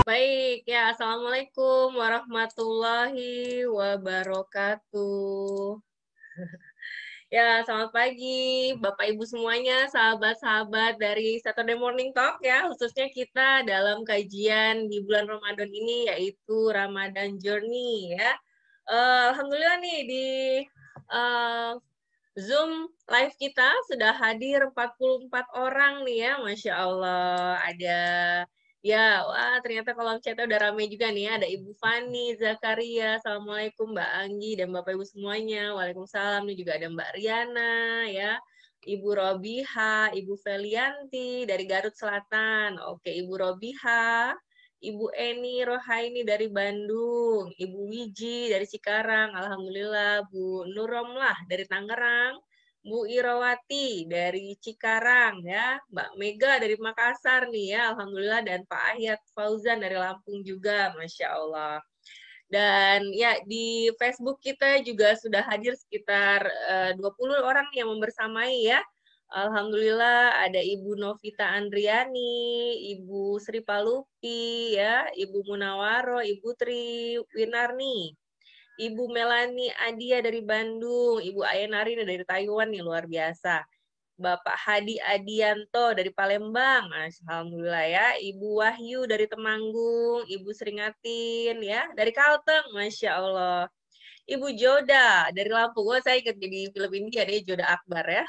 Baik, ya, Assalamualaikum warahmatullahi wabarakatuh. Ya, selamat pagi Bapak Ibu semuanya, sahabat-sahabat dari Saturday Morning Talk ya, khususnya kita dalam kajian di bulan Ramadan ini yaitu Ramadan Journey ya. Alhamdulillah nih di eh, Zoom live kita sudah hadir 44 orang nih ya, Masya Allah. Ada, ya, wah ternyata kolom chatnya udah rame juga nih ya. Ada Ibu Fani, Zakaria, Assalamualaikum Mbak Anggi dan Bapak Ibu semuanya. Waalaikumsalam, nih juga ada Mbak Riana ya. Ibu Robiha, Ibu Felianti dari Garut Selatan. Oke, Ibu Robiha. Ibu Eni Rohaini dari Bandung, Ibu Wiji dari Cikarang, Alhamdulillah, Bu Nuromlah dari Tangerang, Bu Irawati dari Cikarang ya, Mbak Mega dari Makassar nih ya, Alhamdulillah, dan Pak Ahyat Fauzan dari Lampung juga, Masya Allah. Dan ya di Facebook kita juga sudah hadir sekitar 20 orang yang membersamai ya. Alhamdulillah ada Ibu Novita Andriani, Ibu Sri Palupi, ya, Ibu Munawaro, Ibu Tri Winarni, Ibu Melani Adia dari Bandung, Ibu Ayenari dari Taiwan nih luar biasa. Bapak Hadi Adianto dari Palembang, alhamdulillah ya. Ibu Wahyu dari Temanggung, Ibu Seringatin ya dari Kalteng, Masya Allah. Ibu Joda dari Lampung, oh saya ikut jadi film India deh, Joda Akbar ya.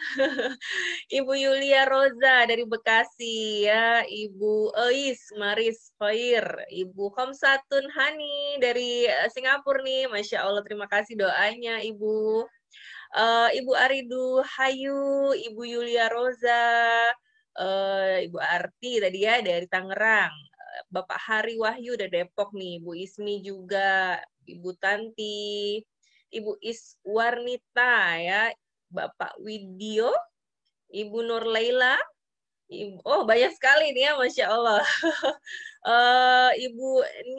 Ibu Yulia Roza dari Bekasi ya, Ibu Eis Maris Khair, Ibu Homsatun Hani dari Singapura nih, Masya Allah terima kasih doanya Ibu. Ibu Aridu Hayu, Ibu Yulia Roza, Ibu Arti tadi ya dari Tangerang, Bapak Hari Wahyu dari Depok nih, Ibu Ismi juga, Ibu Tanti, Ibu Iswarnita ya, Bapak Widyo, Ibu Nur Laila, oh banyak sekali nih ya, Masya Allah. Ibu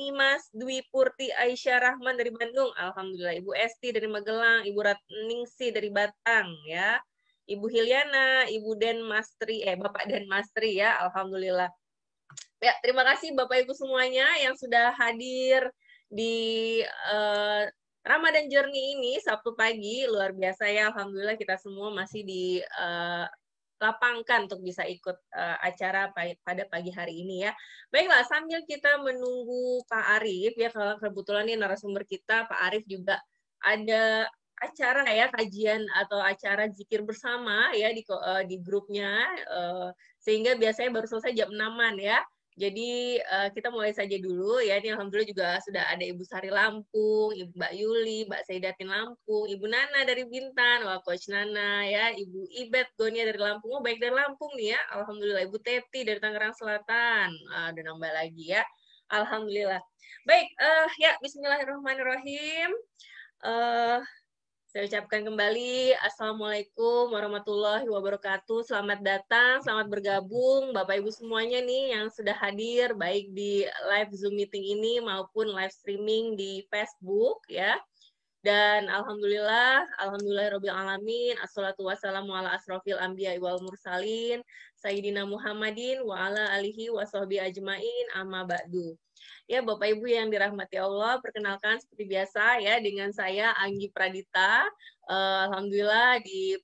Nimas Dwi Purti Aisyah Rahman dari Bandung, Alhamdulillah. Ibu Esti dari Magelang, Ibu Ratningsi dari Batang, ya. Ibu Hiliana, Ibu Den Mastri, Bapak Den Mastri ya, Alhamdulillah. Ya, terima kasih Bapak Ibu semuanya yang sudah hadir di Ramadan Journey ini Sabtu pagi, luar biasa ya, Alhamdulillah kita semua masih di lapangkan untuk bisa ikut acara pada pagi hari ini ya. Baiklah, sambil kita menunggu Pak Arief ya, kalau kebetulan nih narasumber kita Pak Arief juga ada acara ya, kajian atau acara zikir bersama ya di grupnya, sehingga biasanya baru selesai jam 6-an ya. Jadi kita mulai saja dulu ya. Ini alhamdulillah juga sudah ada Ibu Sari Lampung, Ibu Mbak Yuli, Mbak Saidatin Lampung, Ibu Nana dari Bintan, wah Coach Nana ya, Ibu Ibet Gonia dari Lampung, oh baik dari Lampung nih ya. Alhamdulillah Ibu Teti dari Tangerang Selatan. Ada nambah lagi ya. Alhamdulillah. Baik, ya Bismillahirrahmanirrahim. Saya ucapkan kembali Assalamualaikum warahmatullahi wabarakatuh. Selamat datang, selamat bergabung Bapak Ibu semuanya nih yang sudah hadir baik di live Zoom meeting ini maupun live streaming di Facebook ya. Dan alhamdulillah alamin, assalatu wassalamu ala asrofil anbiya wal mursalin, Sayyidina Muhammadin wa ala alihi wa sahbihi ajmain, amma ba'du. Ya, Bapak Ibu yang dirahmati Allah, perkenalkan seperti biasa ya dengan saya Anggi Pradita. Alhamdulillah di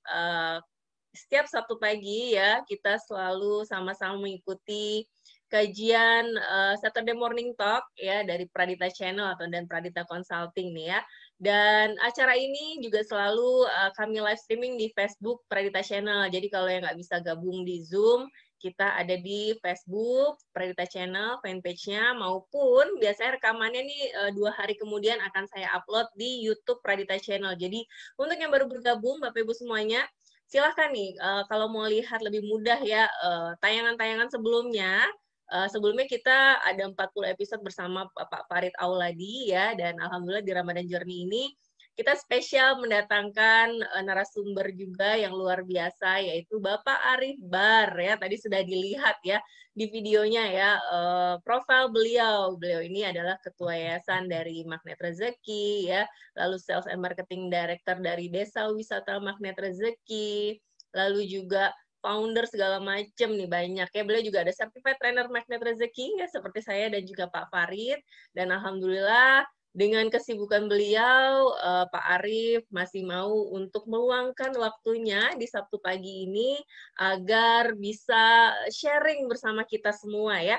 setiap Sabtu pagi ya kita selalu sama-sama mengikuti kajian Saturday Morning Talk ya dari Pradita Channel atau dan Pradita Consulting nih ya. Dan acara ini juga selalu kami live streaming di Facebook Pradita Channel. Jadi kalau yang nggak bisa gabung di Zoom, kita ada di Facebook Pradita Channel fanpage-nya, maupun biasanya rekamannya nih 2 hari kemudian akan saya upload di YouTube Pradita Channel. Jadi untuk yang baru bergabung Bapak Ibu semuanya, silahkan nih kalau mau lihat lebih mudah ya tayangan-tayangan sebelumnya. Sebelumnya kita ada 40 episode bersama Pak Farid Auladi ya, dan alhamdulillah di Ramadan Journey ini kita spesial mendatangkan narasumber juga yang luar biasa, yaitu Bapak Arif Bar ya. Tadi sudah dilihat ya di videonya ya, profil beliau. Beliau ini adalah ketua yayasan dari Magnet Rezeki ya, lalu Sales and Marketing Director dari Desa Wisata Magnet Rezeki, lalu juga founder segala macam nih banyak ya. Beliau juga ada certified trainer magnet rezeki ya seperti saya dan juga Pak Farid. Dan alhamdulillah dengan kesibukan beliau, Pak Arif masih mau untuk meluangkan waktunya di Sabtu pagi ini agar bisa sharing bersama kita semua ya.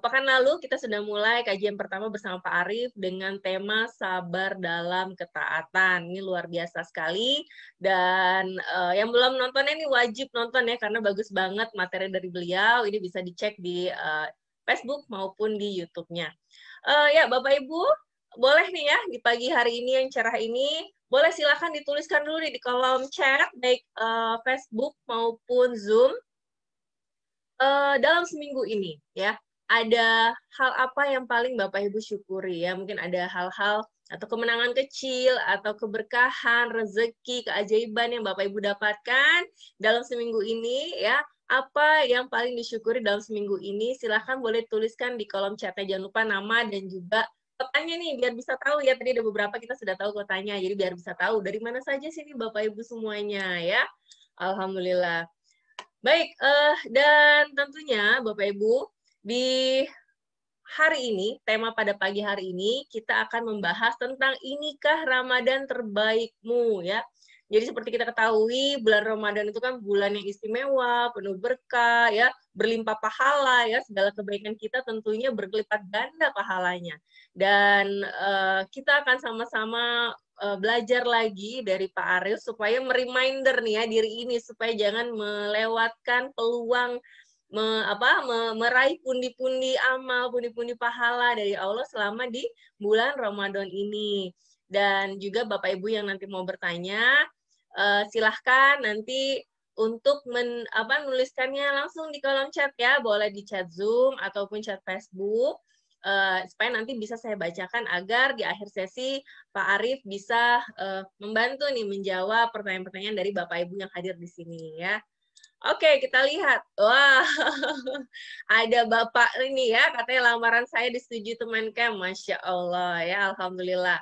Pekan lalu kita sudah mulai kajian pertama bersama Pak Arif dengan tema sabar dalam ketaatan. Ini luar biasa sekali. Dan yang belum nontonnya ini wajib nonton ya karena bagus banget materi dari beliau. Ini bisa dicek di Facebook maupun di YouTube-nya. Ya Bapak Ibu, boleh nih ya di pagi hari ini yang cerah ini, boleh silakan dituliskan dulu nih di kolom chat baik Facebook maupun Zoom. Dalam seminggu ini ya, ada hal apa yang paling Bapak Ibu syukuri ya? Mungkin ada hal-hal atau kemenangan kecil atau keberkahan, rezeki, keajaiban yang Bapak Ibu dapatkan dalam seminggu ini ya. Apa yang paling disyukuri dalam seminggu ini? Silahkan boleh tuliskan di kolom chatnya. Jangan lupa nama dan juga kotanya nih biar bisa tahu ya. Tadi ada beberapa kita sudah tahu kotanya, jadi biar bisa tahu dari mana saja sih nih Bapak Ibu semuanya ya. Alhamdulillah. Baik, dan tentunya Bapak Ibu, di hari ini, tema pada pagi hari ini, kita akan membahas tentang inikah Ramadan terbaikmu ya. Jadi seperti kita ketahui, bulan Ramadan itu kan bulan yang istimewa, penuh berkah, ya, berlimpah pahala, ya, segala kebaikan kita tentunya berlipat ganda pahalanya. Dan kita akan sama-sama belajar lagi dari Pak Arief supaya mereminder nih ya diri ini supaya jangan melewatkan peluang meraih pundi-pundi amal, pundi-pundi pahala dari Allah selama di bulan Ramadan ini. Dan juga Bapak Ibu yang nanti mau bertanya, silahkan nanti untuk menuliskannya langsung di kolom chat ya, boleh di chat Zoom ataupun chat Facebook. Supaya nanti bisa saya bacakan agar di akhir sesi Pak Arief bisa membantu nih menjawab pertanyaan-pertanyaan dari Bapak Ibu yang hadir di sini ya. Oke, kita lihat. Wah, ada Bapak ini ya, katanya lamaran saya disetujui Kemenkeu. Masya Allah ya, Alhamdulillah.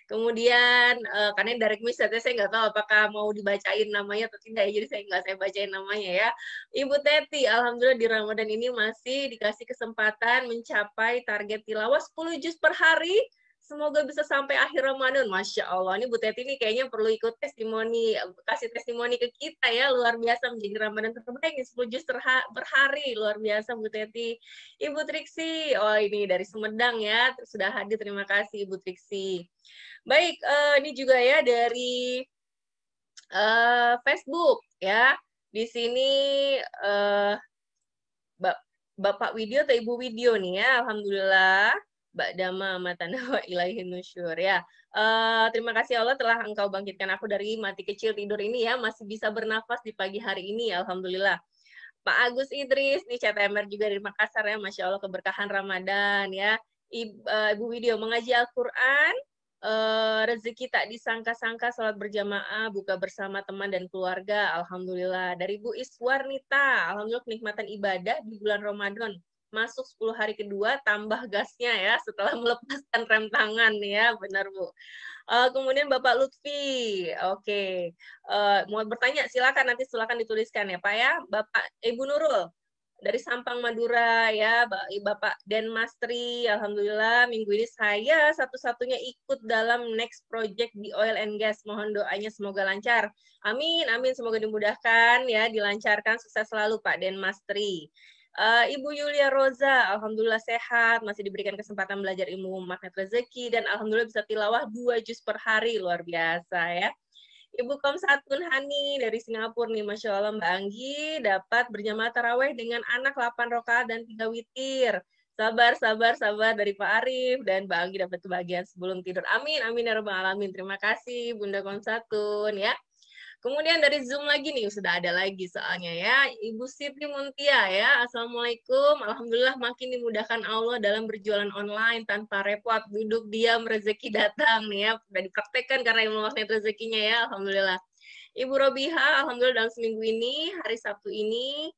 Kemudian, karena direct message, saya nggak tahu apakah mau dibacain namanya atau tidak, jadi saya bacain namanya ya. Ibu Teti, Alhamdulillah di Ramadan ini masih dikasih kesempatan mencapai target tilawah 10 juz per hari. Semoga bisa sampai akhir Ramadan. Masya Allah, ini Bu Teti ini kayaknya perlu ikut testimoni, kasih testimoni ke kita ya, luar biasa menjadi Ramadan terbaik, 10 juz per hari, luar biasa Bu Teti. Ibu Triksi, oh ini dari Sumedang ya, sudah hadir, terima kasih Ibu Triksi. Baik, ini juga ya dari Facebook ya. Di sini Bapak Widyo atau Ibu Widyo nih ya, Alhamdulillah. Mbak Dama Matanda wa ilaihi nusyur ya. Terima kasih Allah telah Engkau bangkitkan aku dari mati kecil tidur ini ya, masih bisa bernafas di pagi hari ini, Alhamdulillah. Pak Agus Idris, nih CTMR juga dari Makassar ya, Masya Allah keberkahan Ramadan ya. Ibu Widyo mengaji Al-Quran, rezeki tak disangka-sangka, sholat berjamaah, buka bersama teman dan keluarga, Alhamdulillah. Dari Bu Iswarnita, Alhamdulillah kenikmatan ibadah di bulan Ramadan. Masuk 10 hari kedua, tambah gasnya ya, setelah melepaskan rem tangan ya, benar Bu. Kemudian Bapak Lutfi, oke. Mau bertanya, silakan nanti silakan dituliskan ya Pak ya. Bapak Ibu Nurul, dari Sampang Madura ya, Bapak Den Mastri, Alhamdulillah minggu ini saya satu-satunya ikut dalam next project di oil and gas. Mohon doanya semoga lancar. Amin, amin, semoga dimudahkan ya, dilancarkan, sukses selalu Pak Den Mastri. Ibu Yulia Roza, Alhamdulillah sehat, masih diberikan kesempatan belajar ilmu magnet rezeki, dan Alhamdulillah bisa tilawah 2 juz per hari, luar biasa ya. Ibu Komsatun Hani dari Singapura nih, Masya Allah Mbak Anggi dapat berjamaah taraweh dengan anak 8 rakaat dan 3 witir. Sabar, sabar, sabar dari Pak Arif, dan Mbak Anggi dapat kebahagiaan sebelum tidur. Amin, amin ya Rabbal Alamin. Terima kasih Bunda Komsatun ya. Kemudian dari Zoom lagi nih, sudah ada lagi soalnya ya. Ibu Siti Muntia ya, Assalamualaikum. Alhamdulillah makin dimudahkan Allah dalam berjualan online tanpa repot. Duduk diam, rezeki datang nih ya. Sudah dipraktekkan karena ilmu magnet rezekinya ya, Alhamdulillah. Ibu Robiha, Alhamdulillah dalam seminggu ini, hari Sabtu ini,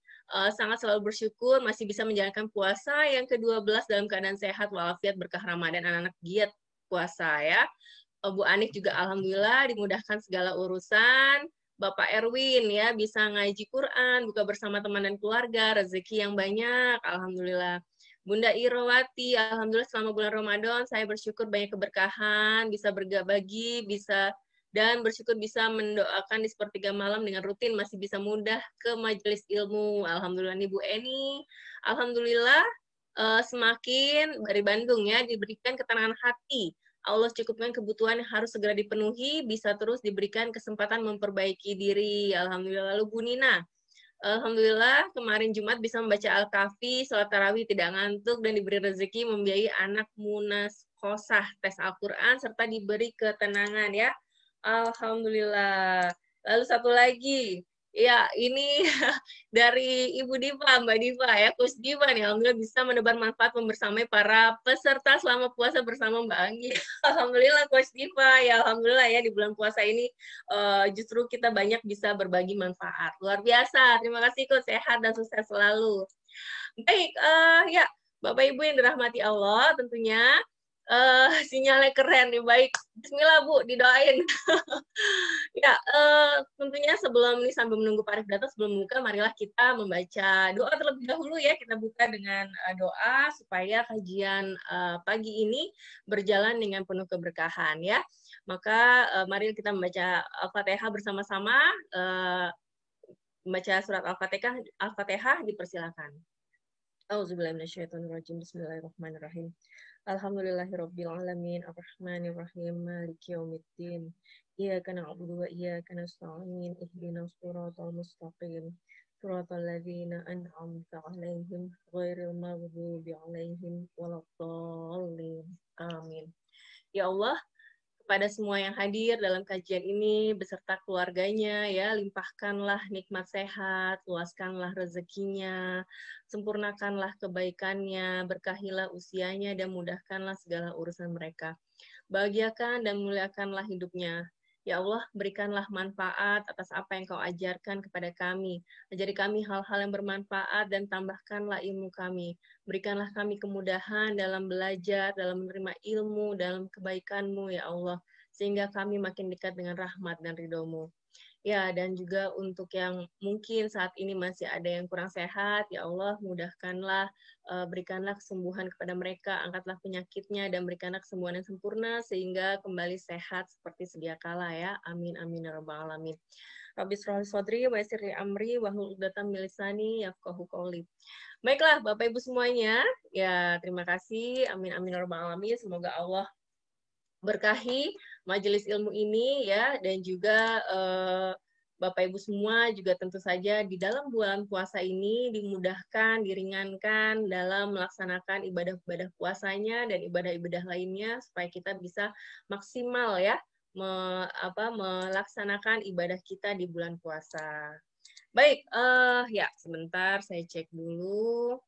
sangat selalu bersyukur masih bisa menjalankan puasa yang ke-12 dalam keadaan sehat walafiat berkah Ramadan, anak-anak giat puasa ya. Bu Anik juga Alhamdulillah dimudahkan segala urusan, Bapak Erwin ya bisa ngaji Quran, buka bersama teman dan keluarga, rezeki yang banyak, alhamdulillah. Bunda Irowati, alhamdulillah selama bulan Ramadan saya bersyukur banyak keberkahan, bisa berbagi, bisa dan bersyukur bisa mendoakan di sepertiga malam dengan rutin masih bisa mudah ke majelis ilmu. Alhamdulillah nih Bu Eni. Alhamdulillah semakin dari Bandung ya diberikan ketenangan hati. Allah cukupkan kebutuhan yang harus segera dipenuhi, bisa terus diberikan kesempatan memperbaiki diri. Alhamdulillah. Lalu Bu Nina, alhamdulillah kemarin Jumat bisa membaca Al-Kahfi, sholat tarawih tidak ngantuk, dan diberi rezeki membiayai anak munaskosah tes Al-Quran, serta diberi ketenangan ya. Alhamdulillah. Lalu satu lagi, ya ini dari Ibu Diva, Mbak Diva ya, Coach Diva nih, alhamdulillah bisa menebar manfaat membersamai para peserta selama puasa bersama Mbak Anggi. Alhamdulillah Coach Diva, ya alhamdulillah ya di bulan puasa ini justru kita banyak bisa berbagi manfaat. Luar biasa, terima kasih Coach, sehat dan sukses selalu. Baik, ya Bapak Ibu yang dirahmati Allah tentunya, sinyalnya keren nih, baik. Bismillah Bu, didoain. Ya, tentunya sebelum nih sambil menunggu Pak Arif datang, sebelum buka, marilah kita membaca doa terlebih dahulu ya. Kita buka dengan doa supaya kajian pagi ini berjalan dengan penuh keberkahan ya. Maka mari kita membaca Al-Fatihah bersama-sama. Membaca surat Al-Fatihah dipersilakan. Auzubillahiminasyaitonirrajim. Bismillahirrahmanirrahim. Alhamdulillahirabbil alamin arrahmanirrahim maliki yaumiddin. Iyyaka na'budu wa iyyaka nasta'in ihdinas siratal mustaqim. Siratal ladzina an'amta 'alaihim ghairil maghdubi 'alaihim waladdallin. Amin. Ya Allah, kepada semua yang hadir dalam kajian ini beserta keluarganya ya, limpahkanlah nikmat sehat, luaskanlah rezekinya, sempurnakanlah kebaikannya, berkahilah usianya dan mudahkanlah segala urusan mereka. Bahagiakan dan muliakanlah hidupnya. Ya Allah, berikanlah manfaat atas apa yang Kau ajarkan kepada kami. Ajari kami hal-hal yang bermanfaat dan tambahkanlah ilmu kami. Berikanlah kami kemudahan dalam belajar, dalam menerima ilmu, dalam kebaikan-Mu, ya Allah, sehingga kami makin dekat dengan rahmat dan ridho-Mu. Ya, dan juga untuk yang mungkin saat ini masih ada yang kurang sehat, ya Allah, mudahkanlah, berikanlah kesembuhan kepada mereka, angkatlah penyakitnya, dan berikanlah kesembuhan yang sempurna, sehingga kembali sehat seperti sedia kala ya. Amin, amin, ya rabbal alamin. Rabbi shrah li sadri wa yassir li amri wahlul 'uqdatam min lisani yafqahu qawli. Baiklah, Bapak Ibu semuanya, ya terima kasih. Amin, amin, ya rabbal alamin. Semoga Allah berkahi majelis ilmu ini ya, dan juga Bapak Ibu semua juga tentu saja di dalam bulan puasa ini dimudahkan, diringankan dalam melaksanakan ibadah-ibadah puasanya dan ibadah-ibadah lainnya supaya kita bisa maksimal ya melaksanakan ibadah kita di bulan puasa. Baik, ya sebentar saya cek dulu.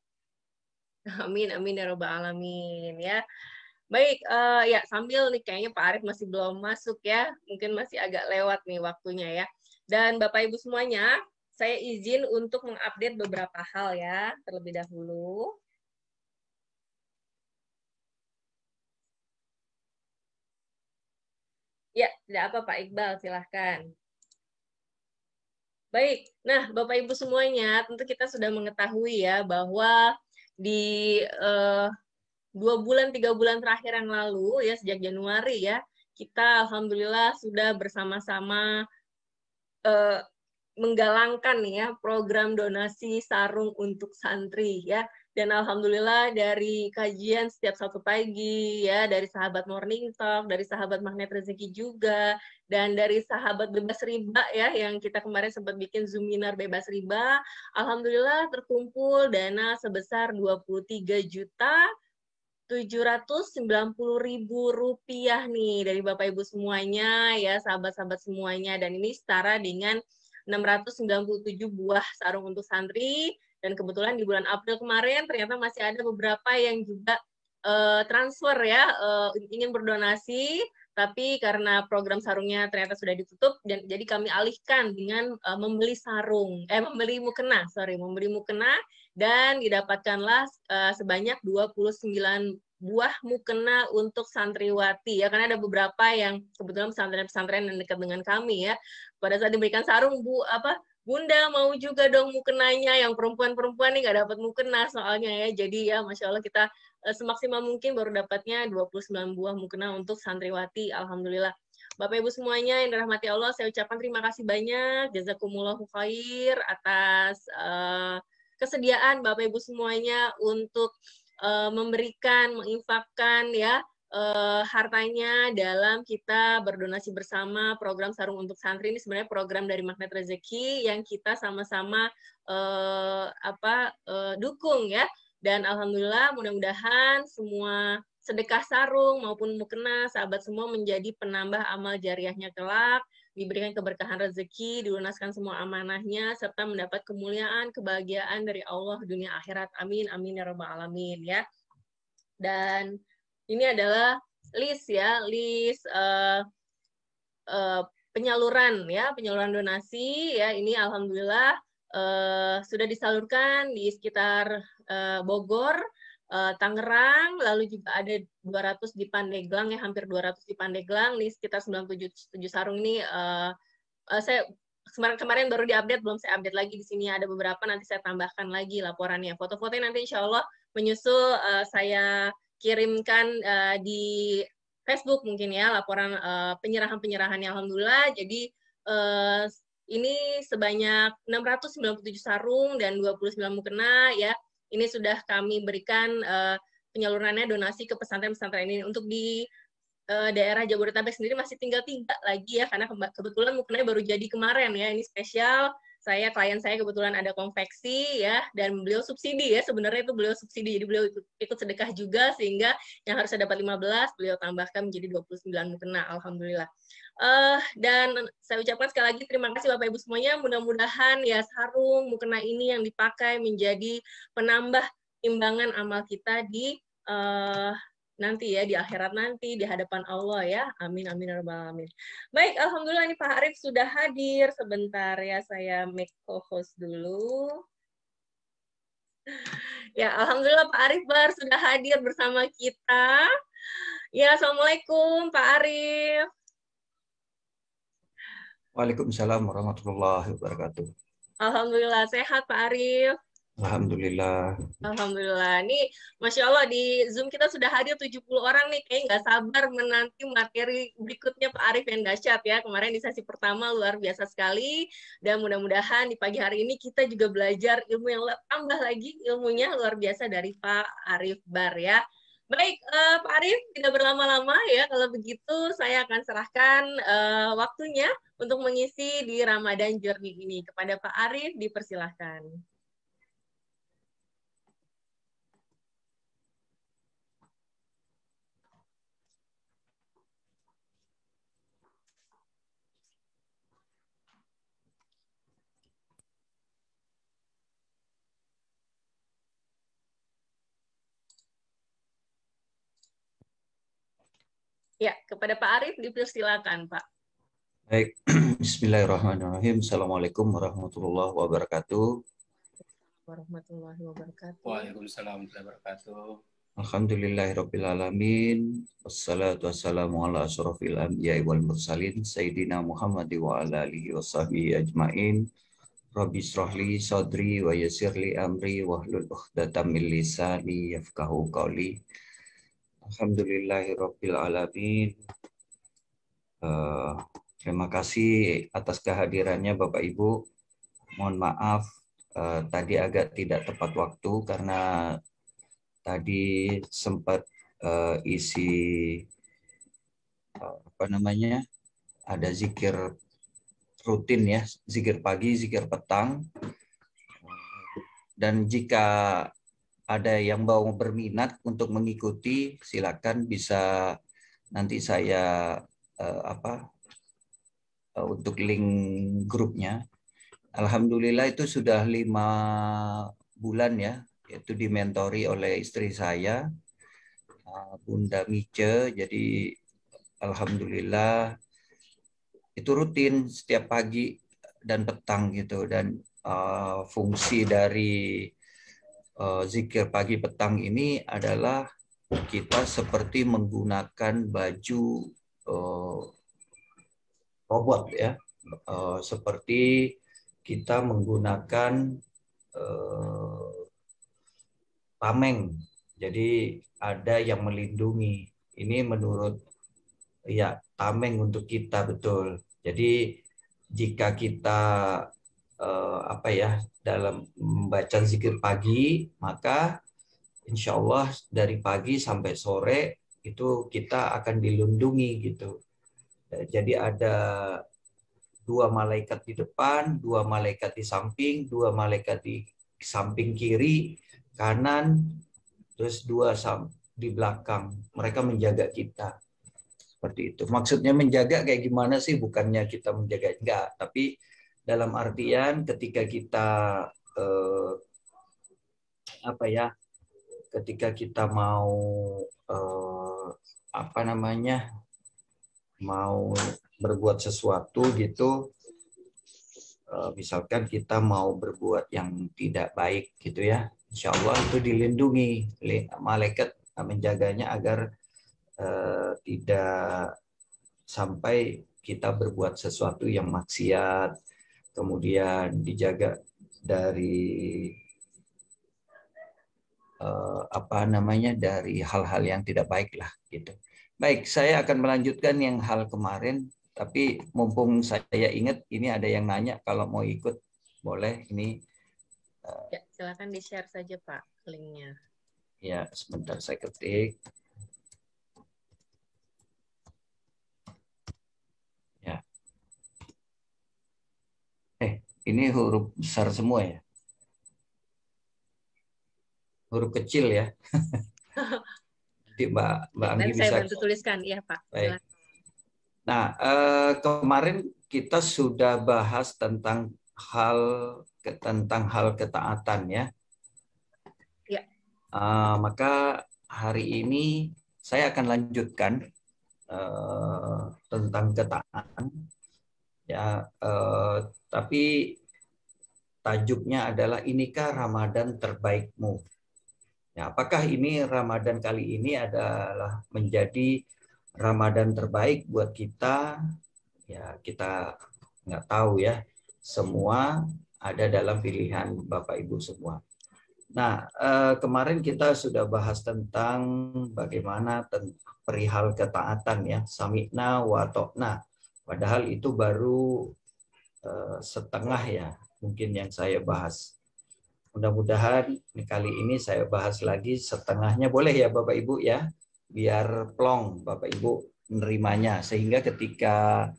Amin, amin ya rabbal alamin ya. Baik, ya sambil nih kayaknya Pak Arief masih belum masuk ya, mungkin masih agak lewat nih waktunya ya. Dan Bapak Ibu semuanya, saya izin untuk mengupdate beberapa hal ya, terlebih dahulu. Ya, tidak apa Pak Iqbal, silahkan. Baik, nah Bapak Ibu semuanya, tentu kita sudah mengetahui ya bahwa di 3 bulan terakhir yang lalu ya, sejak Januari ya, kita alhamdulillah sudah bersama-sama menggalangkan ya program donasi sarung untuk santri ya, dan alhamdulillah dari kajian setiap Sabtu pagi ya, dari sahabat Morning Talk, dari sahabat Magnet Rezeki juga, dan dari sahabat Bebas Riba ya, yang kita kemarin sempat bikin Zoominar Bebas Riba, alhamdulillah terkumpul dana sebesar 23.790.000 rupiah nih dari Bapak Ibu semuanya ya, sahabat-sahabat semuanya, dan ini setara dengan 697 buah sarung untuk santri, dan kebetulan di bulan April kemarin ternyata masih ada beberapa yang juga transfer ya, ingin berdonasi, tapi karena program sarungnya ternyata sudah ditutup, dan jadi kami alihkan dengan membeli mukena, dan didapatkanlah sebanyak 29 buah mukena untuk santriwati ya, karena ada beberapa yang kebetulan pesantren-pesantren yang dekat dengan kami ya. Pada saat diberikan sarung, Bunda mau juga dong mukenanya, yang perempuan-perempuan nih nggak dapat mukena soalnya ya. Jadi ya Masya Allah kita semaksimal mungkin baru dapatnya 29 buah mukena untuk santriwati. Alhamdulillah. Bapak Ibu semuanya yang dirahmati Allah, saya ucapkan terima kasih banyak. Jazakumullahu khair atas kesediaan Bapak Ibu semuanya untuk memberikan, menginfakkan ya hartanya dalam kita berdonasi bersama program Sarung untuk Santri. Ini sebenarnya program dari Magnet Rezeki yang kita sama-sama dukung ya. Dan alhamdulillah mudah-mudahan semua sedekah sarung maupun mukena sahabat semua menjadi penambah amal jariahnya kelak, diberikan keberkahan rezeki, dilunaskan semua amanahnya, serta mendapat kemuliaan, kebahagiaan dari Allah dunia akhirat. Amin, amin ya rabbal alamin ya. Dan ini adalah list ya, list penyaluran ya, penyaluran donasi ya. Ini alhamdulillah sudah disalurkan di sekitar Bogor, Tangerang, lalu juga ada 200 di Pandeglang ya, hampir 200 di Pandeglang, nih sekitar 97 sarung ini saya kemarin baru diupdate, belum saya update lagi di sini, ada beberapa, nanti saya tambahkan lagi laporannya. Foto-fotonya nanti insya Allah menyusul saya kirimkan di Facebook mungkin ya, laporan penyerahan-penyerahannya alhamdulillah. Jadi ini sebanyak 697 sarung dan 29 mukena ya. Ini sudah kami berikan penyalurannya donasi ke pesantren-pesantren ini. Untuk di daerah Jabodetabek sendiri masih tinggal 3 lagi ya, karena kebetulan mukenanya baru jadi kemarin ya. Ini spesial, klien saya kebetulan ada konveksi ya, dan beliau subsidi ya, sebenarnya itu beliau subsidi, jadi beliau ikut sedekah juga, sehingga yang harusnya dapat 15, beliau tambahkan menjadi 29 mukena, alhamdulillah. Dan saya ucapkan sekali lagi terima kasih Bapak Ibu semuanya, mudah-mudahan ya sarung mukena ini yang dipakai menjadi penambah timbangan amal kita di nanti ya, di akhirat nanti, di hadapan Allah ya. Amin, amin, ya rabbal alamin. Baik, alhamdulillah ini Pak Arif sudah hadir. Sebentar ya, saya make co-host dulu. Ya, alhamdulillah Pak Arif sudah hadir bersama kita. Ya, assalamualaikum Pak Arif. Waalaikumsalam warahmatullahi wabarakatuh. Alhamdulillah sehat Pak Arif. Alhamdulillah. Alhamdulillah. Ini Masya Allah di Zoom kita sudah hadir 70 orang nih. Kayaknya nggak sabar menanti materi berikutnya Pak Arif yang dahsyat ya. Kemarin di sesi pertama luar biasa sekali. Dan mudah-mudahan di pagi hari ini kita juga belajar ilmu yang tambah lagi ilmunya luar biasa dari Pak Arif Bar ya. Baik, Pak Arif, tidak berlama-lama ya. Kalau begitu saya akan serahkan waktunya untuk mengisi di Ramadan Journey ini. Kepada Pak Arif, dipersilahkan. Ya, kepada Pak Arif dipersilakan, Pak. Baik, Bismillahirrahmanirrahim. Assalamualaikum warahmatullahi wabarakatuh. Warahmatullahi wabarakatuh. Waalaikumsalam warahmatullahi wabarakatuh. Alhamdulillahirabbil alamin. Wassalatu wassalamu ala asyrofil anbiya'i wal mursalin sayyidina Muhammad wa ala alihi washabihi ajmain. Rabbi shrahli sadri wa yassirli amri wahlul 'uqdatam min lisani yafqahu qawli. Alhamdulillahirabbil alamin. Terima kasih atas kehadirannya Bapak Ibu. Mohon maaf tadi agak tidak tepat waktu karena tadi sempat isi ada zikir rutin ya, zikir pagi, zikir petang. Dan jika ada yang mau berminat untuk mengikuti, silakan bisa nanti saya untuk link grupnya. Alhamdulillah itu sudah 5 bulan ya, yaitu dimentori oleh istri saya, Bunda Mice. Jadi alhamdulillah itu rutin setiap pagi dan petang gitu. Dan fungsi dari zikir pagi petang ini adalah kita seperti menggunakan baju robot ya, seperti kita menggunakan tameng. Jadi ada yang melindungi. Ini menurut ya tameng untuk kita, betul. Jadi jika kita dalam membaca zikir pagi, maka insya Allah dari pagi sampai sore itu kita akan dilindungi gitu. Jadi ada 2 malaikat di depan, 2 malaikat di samping, 2 malaikat di samping kiri, kanan, terus 2 di belakang. Mereka menjaga kita. Seperti itu. Maksudnya menjaga kayak gimana sih? Bukannya kita menjaga, enggak. Tapi dalam artian ketika kita ketika kita mau mau berbuat sesuatu gitu, misalkan kita mau berbuat yang tidak baik gitu ya, insya Allah itu dilindungi, malaikat menjaganya agar tidak sampai kita berbuat sesuatu yang maksiat, kemudian dijaga dari dari hal-hal yang tidak baik lah gitu. Baik, saya akan melanjutkan yang hal kemarin, tapi mumpung saya ingat ini ada yang nanya, kalau mau ikut boleh ini. Ya, silakan di-share saja Pak linknya. Ya, sebentar saya ketik. Ya. Ini huruf besar semua ya? Huruf kecil ya? Jadi Mbak Anggi bisa. Saya bantu tuliskan, iya Pak. Baik. Nah, kemarin kita sudah bahas tentang hal ketaatan ya. Ya. Maka hari ini saya akan lanjutkan tentang ketaatan ya, tapi tajuknya adalah inikah Ramadan terbaikmu. Ya, apakah ini Ramadan kali ini adalah menjadi Ramadan terbaik buat kita? Ya, kita nggak tahu ya. Semua ada dalam pilihan Bapak Ibu semua. Nah, kemarin kita sudah bahas tentang bagaimana perihal ketaatan ya, sami'na wa ta'na. Padahal itu baru setengah ya, mungkin yang saya bahas. Mudah-mudahan kali ini saya bahas lagi setengahnya, boleh ya Bapak Ibu ya, biar plong Bapak Ibu menerimanya, sehingga ketika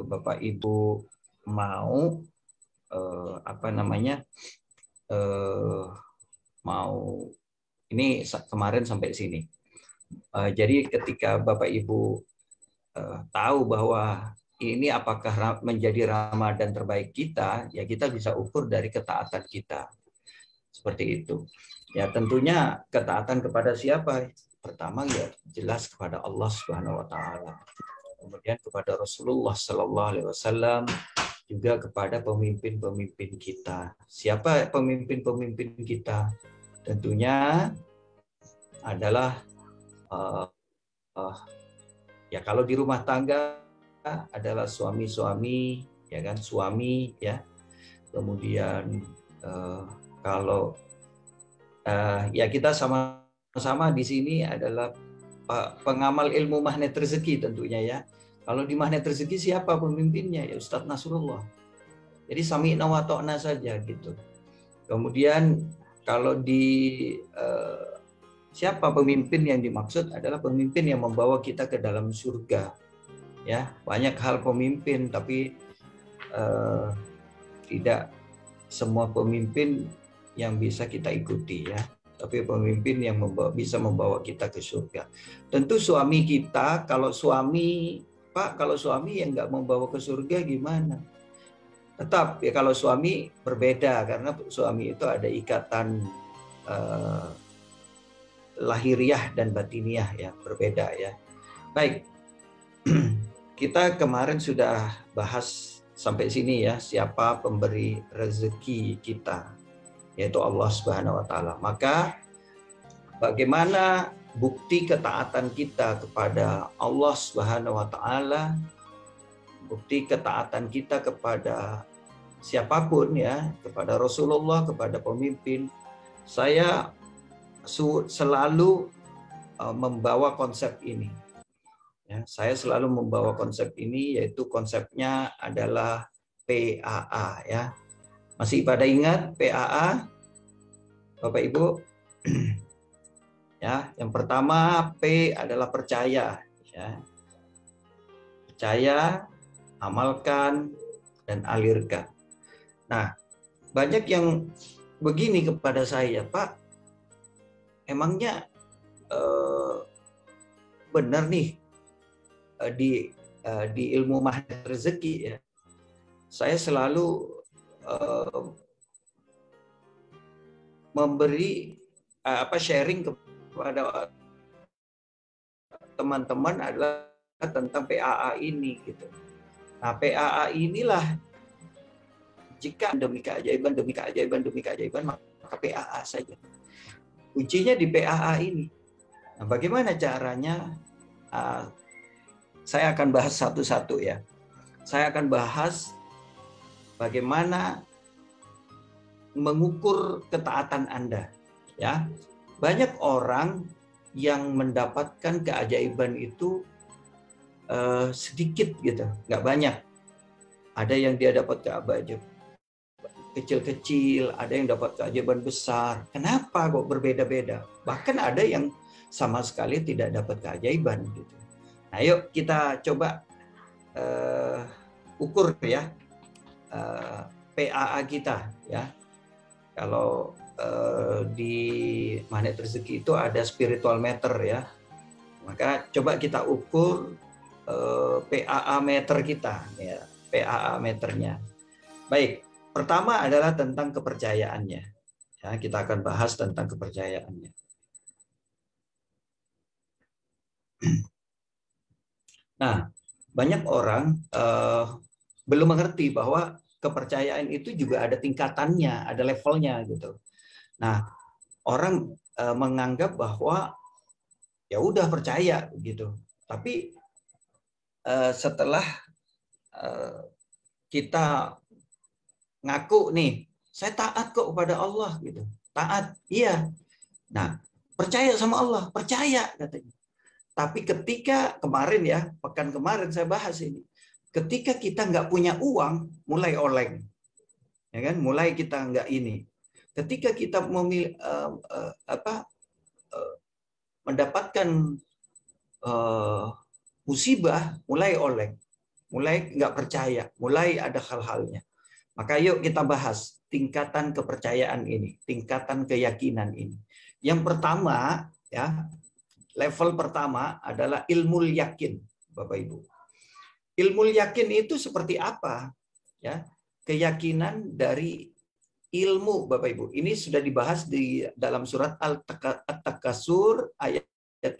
Bapak Ibu mau mau ini kemarin sampai sini. Jadi ketika Bapak Ibu tahu bahwa ini apakah menjadi Ramadan terbaik kita, ya kita bisa ukur dari ketaatan kita. Seperti itu. Ya tentunya ketaatan kepada siapa? Pertama ya jelas kepada Allah Subhanahu wa taala. Kemudian kepada Rasulullah sallallahu alaihi wasallam, juga kepada pemimpin-pemimpin kita. Siapa pemimpin-pemimpin kita? Tentunya adalah ya kalau di rumah tangga adalah suami-suami, ya kan, suami ya. Kemudian kalau ya kita sama-sama di sini adalah pengamal ilmu magnet rezeki tentunya ya. Kalau di magnet rezeki siapa pemimpinnya? Ya Ustadz Nasrullah. Jadi sami'na wa ta'na saja gitu. Kemudian kalau di siapa pemimpin yang dimaksud adalah pemimpin yang membawa kita ke dalam surga. Ya, banyak hal pemimpin tapi tidak semua pemimpin yang bisa kita ikuti ya. Tapi pemimpin yang bisa membawa kita ke surga. Tentu suami kita, kalau suami, Pak, kalau suami yang nggak membawa ke surga gimana? Tetap ya kalau suami berbeda, karena suami itu ada ikatan lahiriah dan batiniah ya, berbeda ya. Baik, kita kemarin sudah bahas sampai sini ya, siapa pemberi rezeki kita, yaitu Allah Subhanahu wa taala. Maka bagaimana bukti ketaatan kita kepada Allah Subhanahu wa taala, bukti ketaatan kita kepada siapapun ya, kepada Rasulullah, kepada pemimpin. Saya selalu membawa konsep ini. Ya, saya selalu membawa konsep ini, yaitu konsepnya adalah PAA ya. Masih pada ingat PAA, Bapak Ibu? Ya, yang pertama P adalah percaya. Ya. Percaya, amalkan, dan alirkan. Nah, banyak yang begini kepada saya, Pak, emangnya benar nih di ilmu magnet rezeki ya. Saya selalu memberi sharing kepada teman-teman adalah tentang PAA ini gitu. Nah, PAA inilah jika demi keajaiban maka PAA saja. Kuncinya di PAA ini. Nah, bagaimana caranya? Saya akan bahas satu-satu ya. Saya akan bahas bagaimana mengukur ketaatan Anda. Ya, banyak orang yang mendapatkan keajaiban itu sedikit gitu, nggak banyak. Ada yang dia dapat keajaiban kecil-kecil, ada yang dapat keajaiban besar. Kenapa kok berbeda-beda? Bahkan ada yang sama sekali tidak dapat keajaiban gitu. Nah, yuk kita coba ukur ya PAA kita ya. Kalau di magnet rezeki itu ada spiritual meter ya. Maka coba kita ukur PAA meter kita ya, PAA meternya. Baik, pertama adalah tentang kepercayaannya. Ya, kita akan bahas tentang kepercayaannya. Nah, banyak orang belum mengerti bahwa kepercayaan itu juga ada tingkatannya, ada levelnya gitu. Nah, orang menganggap bahwa ya udah percaya gitu. Tapi setelah kita ngaku nih, saya taat kok kepada Allah gitu. Taat, iya. Nah, percaya sama Allah, percaya katanya. Tapi ketika kemarin ya, pekan kemarin saya bahas ini. Ketika kita nggak punya uang, mulai oleng. Ya kan? Mulai kita nggak ini. Ketika kita mendapatkan musibah, mulai oleng. Mulai nggak percaya, mulai ada hal-halnya. Maka yuk kita bahas tingkatan kepercayaan ini, tingkatan keyakinan ini. Yang pertama ya, level pertama adalah ilmu yakin, Bapak Ibu. Ilmu yakin itu seperti apa? Ya, keyakinan dari ilmu, Bapak Ibu. Ini sudah dibahas di dalam surat At-Takasur ayat 5,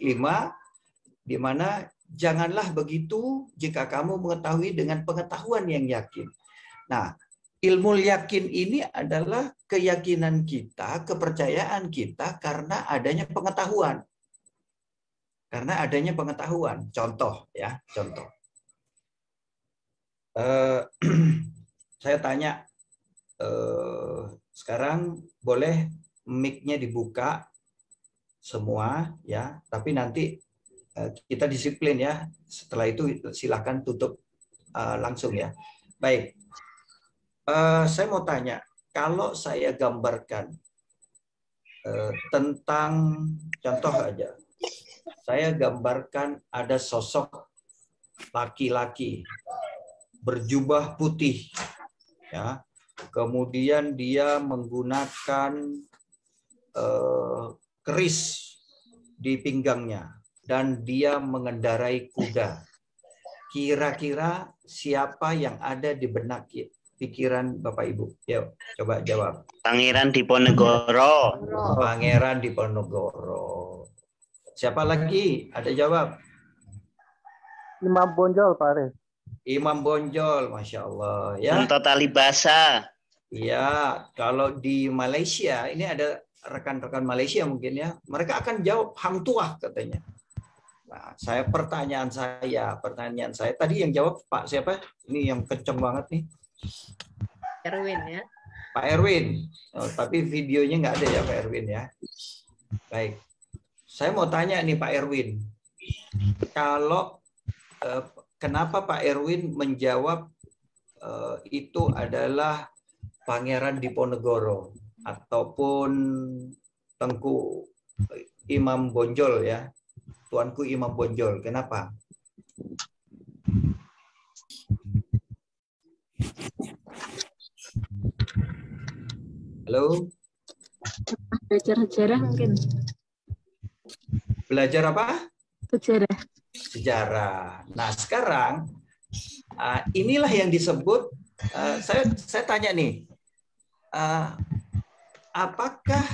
di mana janganlah begitu jika kamu mengetahui dengan pengetahuan yang yakin. Nah, ilmu yakin ini adalah keyakinan kita, kepercayaan kita karena adanya pengetahuan. Karena adanya pengetahuan. Contoh ya, contoh. Saya tanya, sekarang boleh mic-nya dibuka semua ya, tapi nanti kita disiplin ya. Setelah itu silakan tutup langsung ya. Baik. Saya mau tanya, kalau saya gambarkan tentang contoh aja. Saya gambarkan ada sosok laki-laki berjubah putih, ya. Kemudian dia menggunakan keris di pinggangnya dan dia mengendarai kuda. Kira-kira siapa yang ada di benak pikiran Bapak Ibu? Yuk, coba jawab. Pangeran Diponegoro. Pangeran Diponegoro. Siapa lagi? Ada jawab? Imam Bonjol, Pak Arif. Imam Bonjol, Masya Allah. Ya. Kunto Tali Basa. Iya, kalau di Malaysia ini ada rekan-rekan Malaysia mungkin ya, mereka akan jawab hang tuah katanya. Nah, pertanyaan saya tadi yang jawab Pak siapa? Ini yang kenceng banget nih. Erwin ya. Pak Erwin. Oh, tapi videonya nggak ada ya Pak Erwin ya. Baik. Saya mau tanya nih Pak Erwin. Kalau kenapa Pak Erwin menjawab itu adalah Pangeran Diponegoro ataupun Tengku Imam Bonjol ya. Tuanku Imam Bonjol. Kenapa? Halo? Belajar sejarah mungkin. Belajar apa? Sejarah. Sejarah. Nah, sekarang inilah yang disebut, saya tanya nih, apakah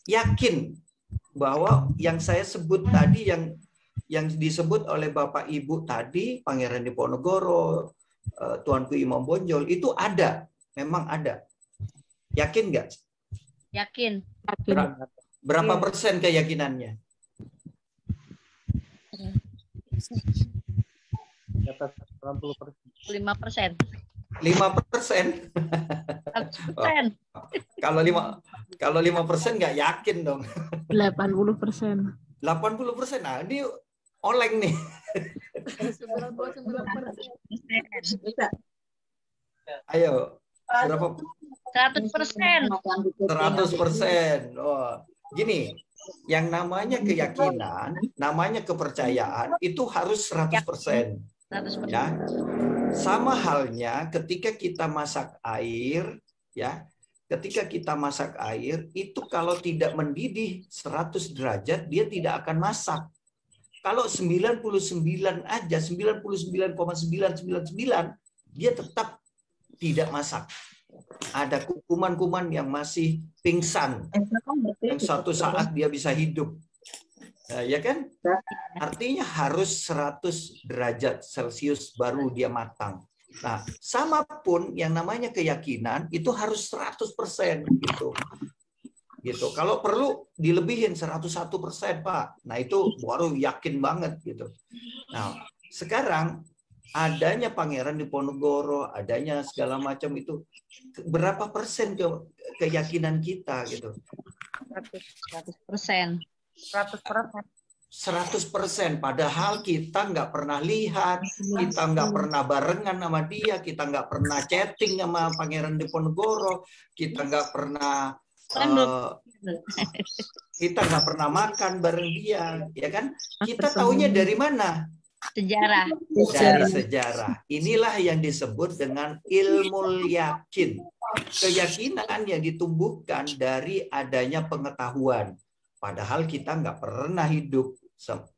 yakin bahwa yang saya sebut tadi, yang disebut oleh Bapak Ibu tadi, Pangeran Diponegoro, Tuanku Imam Bonjol, itu ada, memang ada. Yakin nggak? Yakin. Berapa persen keyakinannya? Di atas 80%. 5%. 5%? 100%. Kalau 5% nggak yakin dong. 80%. 80%. Nah, ini oleng nih. 99%. Ayo, berapa? 100%. 100%. Oh, gini, yang namanya keyakinan, namanya kepercayaan itu harus 100%. 100%. Ya. Sama halnya ketika kita masak air, ya. Ketika kita masak air, itu kalau tidak mendidih 100 derajat, dia tidak akan masak. Kalau 99 aja, 99,999, dia tetap tidak masak. Ada kuman-kuman yang masih pingsan, yang suatu saat dia bisa hidup. Nah, ya kan? Artinya harus 100 derajat Celcius baru dia matang. Nah, sama pun yang namanya keyakinan itu harus 100% gitu. Gitu. Kalau perlu dilebihin 101%, Pak. Nah, itu baru yakin banget gitu. Nah, sekarang adanya Pangeran Diponegoro, adanya segala macam itu, berapa persen keyakinan kita gitu? 100%. 100%. Padahal kita nggak pernah lihat, kita nggak pernah barengan sama dia, kita nggak pernah chatting sama Pangeran Diponegoro, kita nggak pernah makan bareng dia, ya kan? Kita taunya dari mana? Sejarah. Dari sejarah. Inilah yang disebut dengan ilmu yakin. Keyakinan yang ditumbuhkan dari adanya pengetahuan. Padahal kita nggak pernah hidup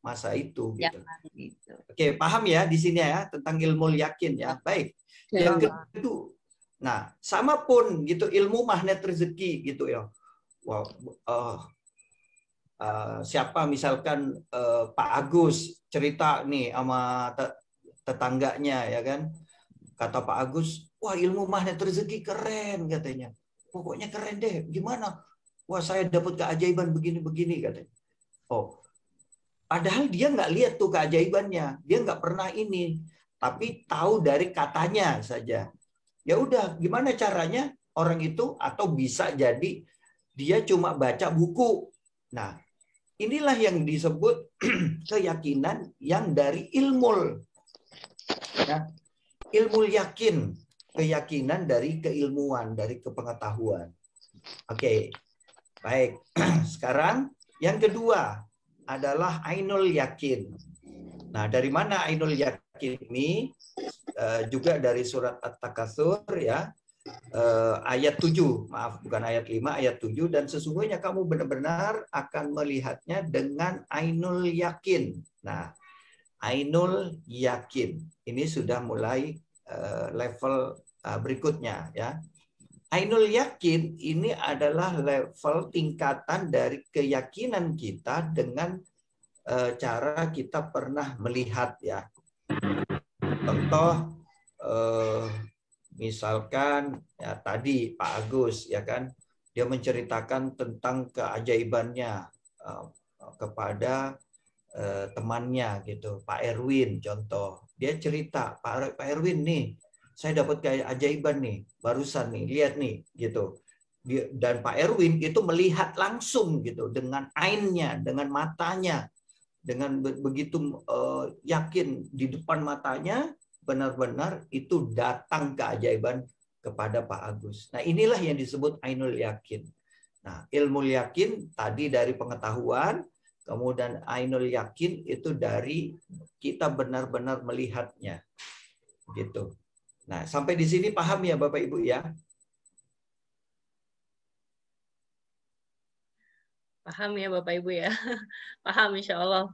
masa itu. Gitu. Oke, paham ya di sini ya tentang ilmu yakin ya. Baik. Yang kedua, nah sama pun gitu ilmu magnet rezeki gitu ya. Wow. Siapa misalkan Pak Agus cerita nih sama tetangganya ya kan, kata Pak Agus, wah ilmu magnet rezeki keren katanya, pokoknya keren deh, gimana? Wah saya dapat keajaiban begini-begini katanya. Oh, padahal dia nggak lihat tuh keajaibannya, dia nggak pernah ini, tapi tahu dari katanya saja. Ya udah, gimana caranya orang itu, atau bisa jadi dia cuma baca buku. Nah, inilah yang disebut keyakinan yang dari ilmu. Ya. Ilmu yakin, keyakinan dari keilmuan, dari kepengetahuan. Oke, baik. Sekarang yang kedua adalah ainul yakin. Nah, dari mana ainul yakin ini? Juga dari surat At-Takatsur ya. Ayat 7, maaf bukan ayat 5, ayat 7, dan sesungguhnya kamu benar-benar akan melihatnya dengan ainul yakin. Nah, ainul yakin ini sudah mulai level berikutnya ya. Ainul yakin ini adalah level tingkatan dari keyakinan kita dengan cara kita pernah melihat ya. Contoh Misalkan ya tadi Pak Agus ya kan, dia menceritakan tentang keajaibannya kepada temannya gitu, Pak Erwin contoh. Dia cerita, Pak Erwin nih, saya dapat keajaiban nih, barusan nih, lihat nih gitu. Dan Pak Erwin itu melihat langsung gitu dengan ainnya, dengan matanya, dengan begitu yakin di depan matanya benar-benar itu datang keajaiban kepada Pak Agus. Nah, inilah yang disebut ainul yakin. Nah, ilmu yakin tadi dari pengetahuan, kemudian ainul yakin itu dari kita benar-benar melihatnya. Gitu. Nah, sampai di sini paham ya Bapak Ibu ya? Paham ya Bapak Ibu ya? Paham insya Allah.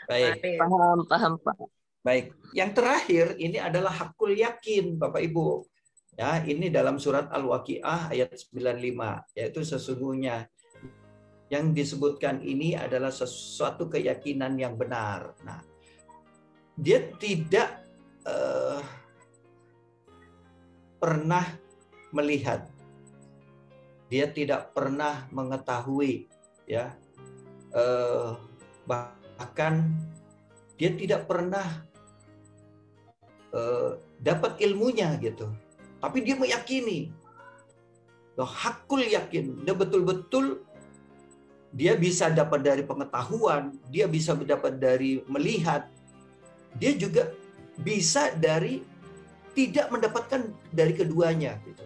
Baik. Paham, Pak. Baik. Yang terakhir ini adalah hakul yakin Bapak Ibu. Ya, ini dalam surat Al-Waqiah ayat 95, yaitu sesungguhnya yang disebutkan ini adalah sesuatu keyakinan yang benar. Nah, dia tidak pernah melihat, dia tidak pernah mengetahui, ya, bahkan dia tidak pernah dapat ilmunya gitu, tapi dia meyakini, hakul yakin, dia betul-betul dia bisa dapat dari pengetahuan, dia bisa dapat dari melihat, dia juga bisa dari tidak mendapatkan dari keduanya gitu.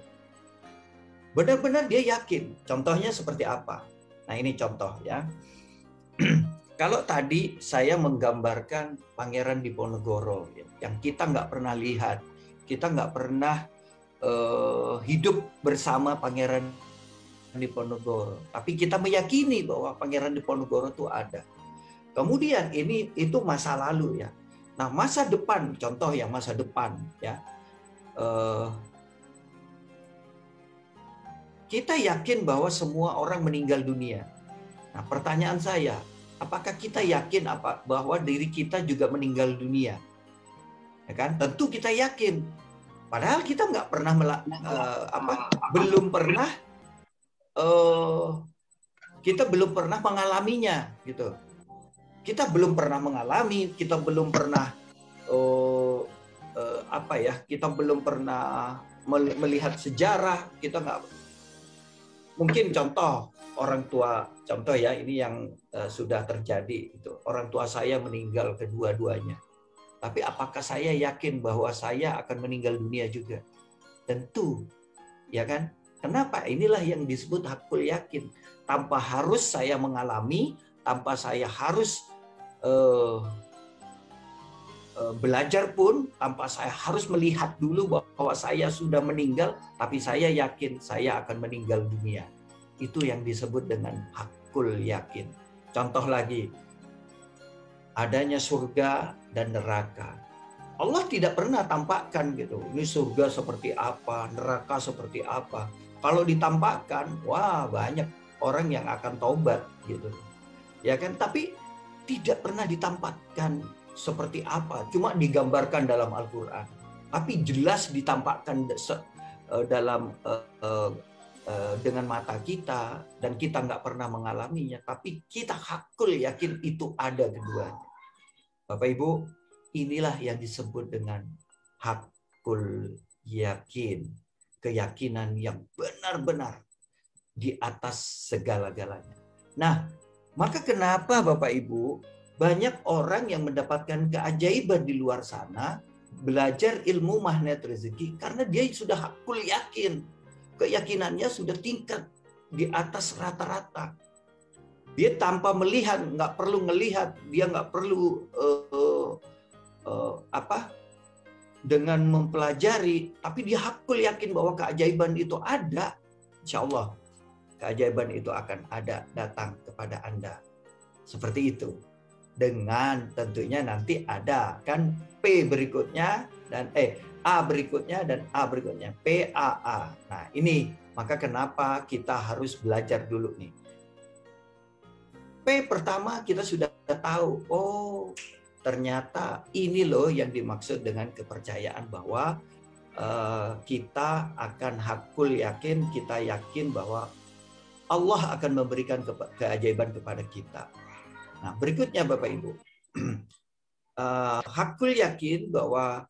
Benar-benar dia yakin. Contohnya seperti apa? Nah, ini contoh ya. Kalau tadi saya menggambarkan Pangeran Diponegoro yang kita nggak pernah lihat, kita nggak pernah hidup bersama Pangeran Diponegoro, tapi kita meyakini bahwa Pangeran Diponegoro itu ada. Kemudian itu masa lalu ya. Nah, masa depan, contoh yang masa depan ya. Kita yakin bahwa semua orang meninggal dunia. Nah, pertanyaan saya, apakah kita yakin bahwa diri kita juga meninggal dunia? Ya kan? Tentu kita yakin. Padahal kita nggak pernah belum pernah kita belum pernah mengalaminya gitu. Kita belum pernah mengalami, kita belum pernah kita belum pernah melihat sejarah, kita nggak mungkin contoh orang tua, contoh ya ini yang sudah terjadi itu, orang tua saya meninggal kedua-duanya. Tapi apakah saya yakin bahwa saya akan meninggal dunia juga? Tentu, ya kan? Kenapa? Inilah yang disebut hakul yakin. Tanpa harus saya mengalami, tanpa saya harus belajar pun, tanpa saya harus melihat dulu bahwa saya sudah meninggal, tapi saya yakin saya akan meninggal dunia. Itu yang disebut dengan hakul yakin. Contoh lagi, adanya surga dan neraka. Allah tidak pernah tampakkan gitu, ini surga seperti apa, neraka seperti apa. Kalau ditampakkan, wah banyak orang yang akan taubat gitu. Ya kan, tapi tidak pernah ditampakkan seperti apa, cuma digambarkan dalam Al-Quran, tapi jelas ditampakkan dalam dengan mata kita, dan kita nggak pernah mengalaminya, tapi kita hakul yakin itu ada keduanya. Bapak Ibu, inilah yang disebut dengan hakul yakin, keyakinan yang benar-benar di atas segala-galanya. Nah, maka kenapa Bapak Ibu banyak orang yang mendapatkan keajaiban di luar sana, belajar ilmu magnet rezeki karena dia sudah hakul yakin. Keyakinannya sudah tingkat di atas rata-rata. Dia tanpa melihat, nggak perlu ngelihat, dia nggak perlu dengan mempelajari, tapi dia hakul yakin bahwa keajaiban itu ada. Insya Allah, keajaiban itu akan ada datang kepada Anda. Seperti itu. Dengan tentunya nanti ada kan P berikutnya dan A berikutnya dan A berikutnya, PAA. Nah, ini maka kenapa kita harus belajar dulu nih. P pertama kita sudah tahu, oh ternyata ini loh yang dimaksud dengan kepercayaan bahwa kita akan hakul yakin, kita yakin bahwa Allah akan memberikan keajaiban kepada kita. Nah, berikutnya Bapak Ibu, hakul yakin bahwa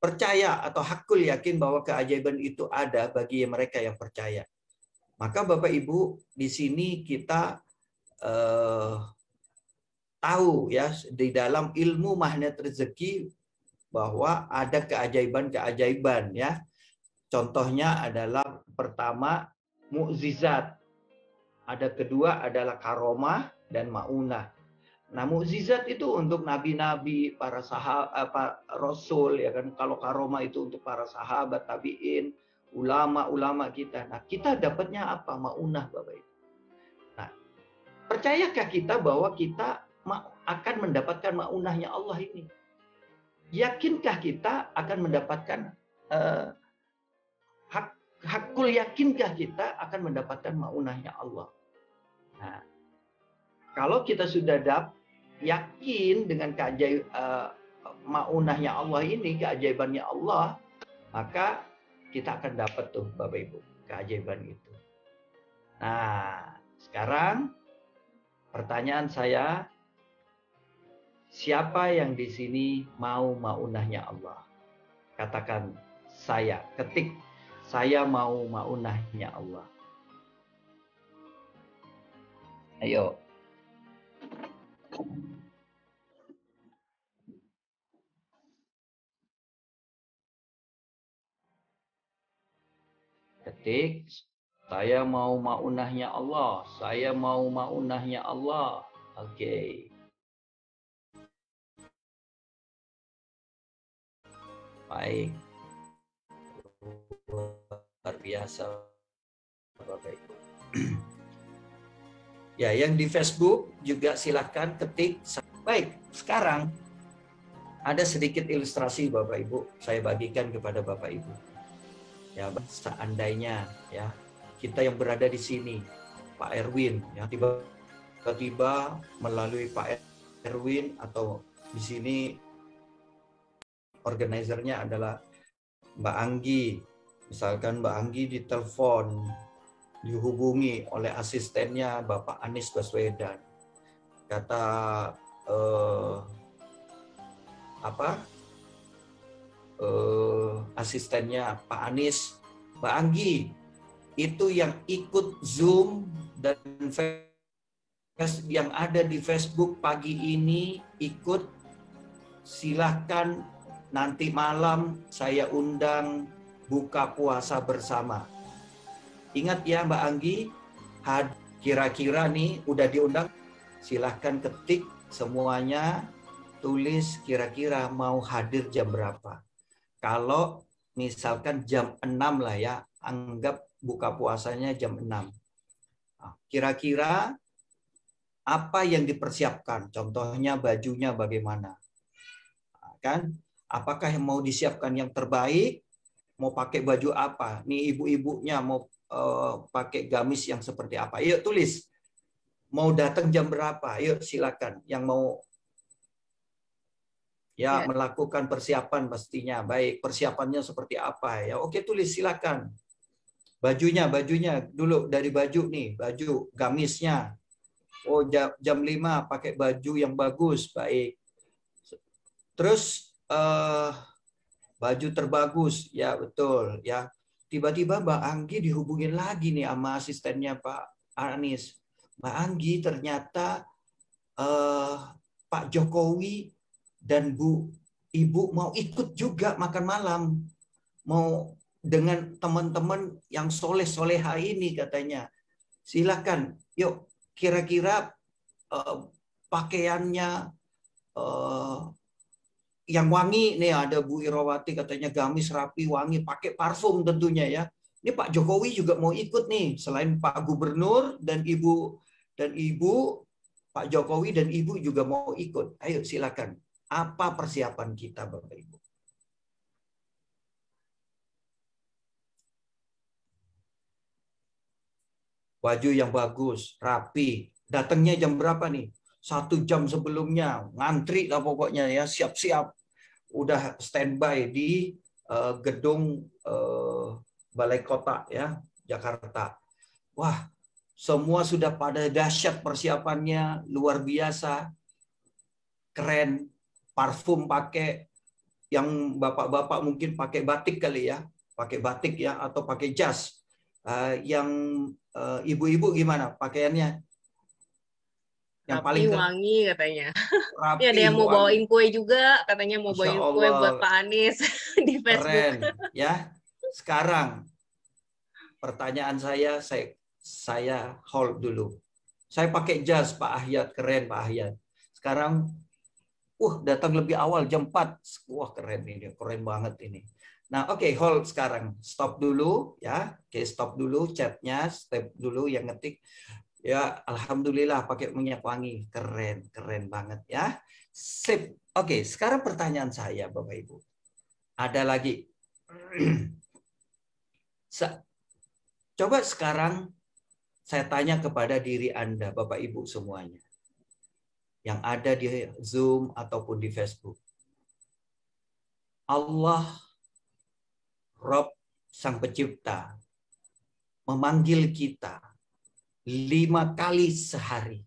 percaya atau hakul yakin bahwa keajaiban itu ada bagi mereka yang percaya. Maka Bapak Ibu, di sini kita tahu ya, di dalam ilmu magnet rezeki bahwa ada keajaiban-keajaiban ya. Contohnya adalah pertama mukjizat. Ada kedua adalah karomah dan maunah. Nah, mukjizat itu untuk nabi-nabi, para sahabat, rasul ya kan. Kalau karomah itu untuk para sahabat, tabi'in, ulama-ulama kita. Nah, kita dapatnya apa? Maunah, Bapak Ibu. Nah, percayakah kita bahwa kita akan mendapatkan maunahnya Allah ini? Yakinkah kita akan mendapatkan hakul yakinkah kita akan mendapatkan maunahnya Allah? Nah, kalau kita sudah yakin dengan maunahnya Allah ini, keajaibannya Allah, maka kita akan dapat tuh Bapak Ibu, keajaiban itu. Nah, sekarang pertanyaan saya, siapa yang di sini mau maunahnya Allah? Katakan saya, ketik saya mau maunahnya Allah. Ayo. Ketik, saya mau maunahnya Allah. Saya mau maunahnya Allah. Oke. Baik. Luar biasa, Bapak Ibu. Ya, yang di Facebook juga silahkan ketik. Baik, sekarang ada sedikit ilustrasi Bapak Ibu. Saya bagikan kepada Bapak Ibu. Ya, seandainya ya kita yang berada di sini, Pak Erwin, ya tiba-tiba melalui Pak Erwin atau di sini organizernya adalah Mbak Anggi. Misalkan Mbak Anggi ditelepon, dihubungi oleh asistennya Bapak Anies Baswedan. Kata asistennya Pak Anies, Mbak Anggi, itu yang ikut Zoom dan yang ada di Facebook pagi ini ikut, silahkan nanti malam saya undang buka puasa bersama. Ingat ya Mbak Anggi, kira-kira nih udah diundang, silahkan ketik semuanya, tulis kira-kira mau hadir jam berapa. Kalau misalkan jam 6 lah ya, anggap buka puasanya jam 6. Kira-kira apa yang dipersiapkan? Contohnya bajunya bagaimana? Kan? Apakah yang mau disiapkan yang terbaik? Mau pakai baju apa? Nih ibu-ibunya mau pakai gamis yang seperti apa? Yuk tulis. Mau datang jam berapa? Yuk silakan. Yang mau ya melakukan persiapan pastinya. Baik, persiapannya seperti apa ya? Oke, tulis silakan. Bajunya dulu dari baju nih, baju gamisnya. Oh, jam 5 pakai baju yang bagus, baik. Terus baju terbagus, ya betul ya. Tiba-tiba Mbak Anggi dihubungin lagi nih sama asistennya Pak Anies. Mbak Anggi ternyata Pak Jokowi dan Ibu mau ikut juga makan malam. Mau dengan teman-teman yang soleh-soleha ini katanya. Silakan, yuk kira-kira pakaiannya yang wangi nih, ada Bu Irawati katanya gamis rapi wangi, pakai parfum tentunya ya. Ini Pak Jokowi juga mau ikut nih, selain Pak Gubernur dan Ibu Pak Jokowi dan Ibu juga mau ikut. Ayo silakan. Apa persiapan kita Bapak Ibu? Baju yang bagus, rapi. Datangnya jam berapa nih? 1 jam sebelumnya, ngantri lah pokoknya ya, siap-siap. udah standby di gedung Balai Kota ya, Jakarta. Wah, semua sudah pada dahsyat persiapannya, luar biasa. Keren, parfum pakai, yang bapak-bapak mungkin pakai batik kali ya, pakai batik ya, atau pakai jas. Yang ibu-ibu gimana pakaiannya? Yang Rapi, paling wangi katanya. rapi, Ini ada yang mau wangi. bawain kue juga, katanya mau Masya bawain kue buat Allah, Pak Anies di Facebook. keren ya. Sekarang pertanyaan saya hold dulu. Saya pakai jas Pak Ahyat, keren Pak Ahyat. Sekarang datang lebih awal jam 4. Wah, keren ini, keren banget ini. Nah, oke, hold sekarang. Stop dulu ya. Oke, stop dulu chatnya, stop dulu yang ngetik. Ya, alhamdulillah pakai minyak wangi. Keren, keren banget ya. Sip. Oke, sekarang pertanyaan saya Bapak Ibu. Ada lagi. Coba sekarang saya tanya kepada diri Anda, Bapak Ibu semuanya, yang ada di Zoom ataupun di Facebook. Allah, Rob, Sang Pencipta, memanggil kita 5 kali sehari.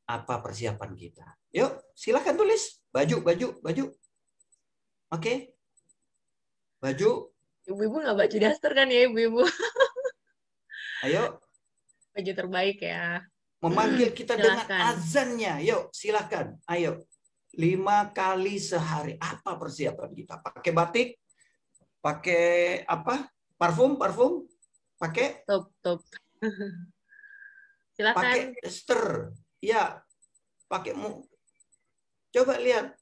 Apa persiapan kita? Yuk, silakan tulis. Baju. Oke. Baju. Ibu-ibu nggak baju daster kan ya, ibu-ibu? Ayo. Baju terbaik ya. Memanggil kita Silakan. dengan azannya. Yuk, silakan. Ayo. 5 kali sehari. Apa persiapan kita? Pakai batik? Pakai apa? Parfum? Pakai? Top. Silakan. Pakai daster. Ya. Pakai. Coba lihat.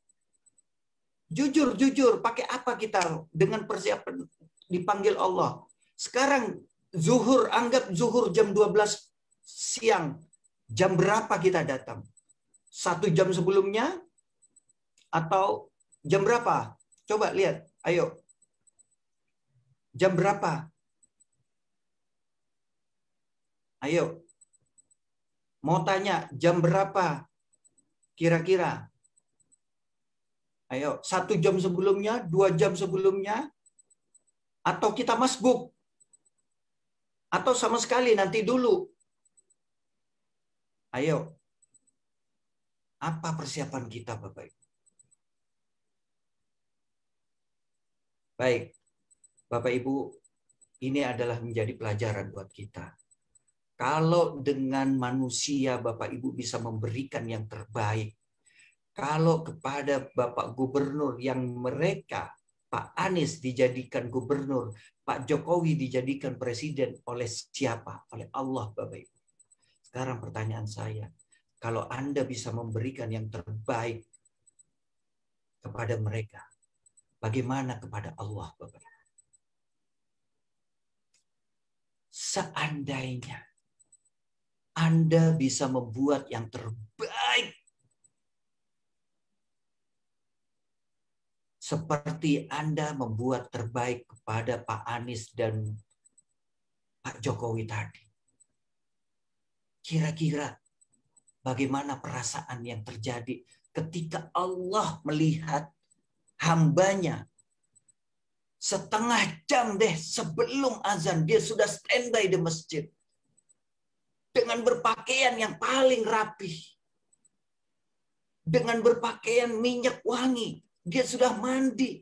Jujur. Pakai apa kita dengan persiapan dipanggil Allah? Sekarang zuhur, anggap zuhur jam 12 siang. Jam berapa kita datang? 1 jam sebelumnya? Atau jam berapa? Coba lihat. Ayo. Jam berapa? Ayo. Mau tanya, jam berapa? Kira-kira. Ayo, 1 jam sebelumnya, 2 jam sebelumnya, atau kita masbuk, atau sama sekali nanti dulu. Ayo, apa persiapan kita, Bapak Ibu? Baik, Bapak Ibu, ini adalah menjadi pelajaran buat kita. Kalau dengan manusia Bapak Ibu bisa memberikan yang terbaik, kalau kepada Bapak Gubernur yang mereka, Pak Anies dijadikan gubernur, Pak Jokowi dijadikan presiden oleh siapa? Oleh Allah, Bapak Ibu. Sekarang pertanyaan saya, kalau Anda bisa memberikan yang terbaik kepada mereka, bagaimana kepada Allah, Bapak Ibu? Seandainya Anda bisa membuat yang terbaik seperti Anda membuat terbaik kepada Pak Anies dan Pak Jokowi tadi. Kira-kira bagaimana perasaan yang terjadi ketika Allah melihat hambanya setengah jam sebelum azan dia sudah standby di masjid dengan berpakaian yang paling rapi, dengan berpakaian minyak wangi. Dia sudah mandi.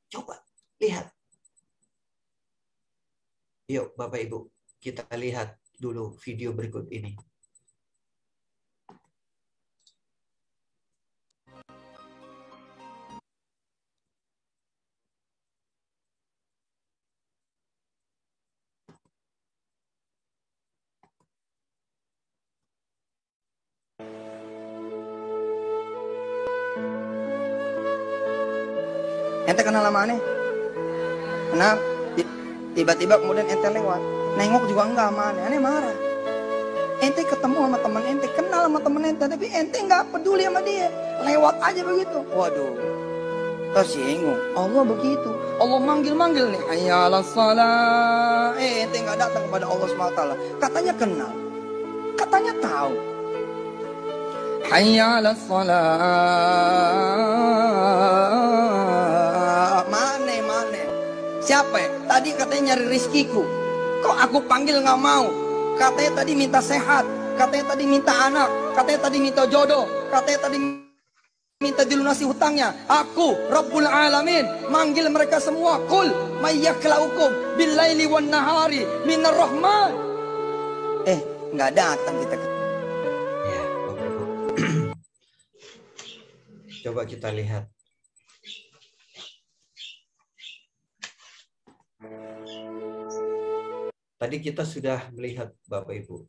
Coba lihat. Yuk Bapak Ibu, kita lihat dulu video berikut ini. Ente kenal sama aneh? Kenal? Tiba-tiba kemudian ente lewat, nengok juga enggak sama aneh, aneh marah. Ente ketemu sama teman ente, kenal sama teman ente, tapi ente enggak peduli sama dia, lewat aja begitu. Waduh, tersinggung. Allah begitu, Allah manggil-manggil nih, hayya 'alas shalah. Ente enggak datang kepada Allah SWT. Katanya kenal, katanya tahu. Hayya 'alas shalah. Mane. Siapa ya? Tadi katanya nyari rizkiku. Kok aku panggil nggak mau? Katanya tadi minta sehat. Katanya tadi minta anak. Katanya tadi minta jodoh. Katanya tadi minta dilunasi hutangnya. Aku Rabbul Alamin manggil mereka semua. Qul may yaklaukum billaili wan nahari minar rahman. Nggak datang kita. Ya, Bapak Ibu. Coba kita lihat. Tadi kita sudah melihat Bapak Ibu.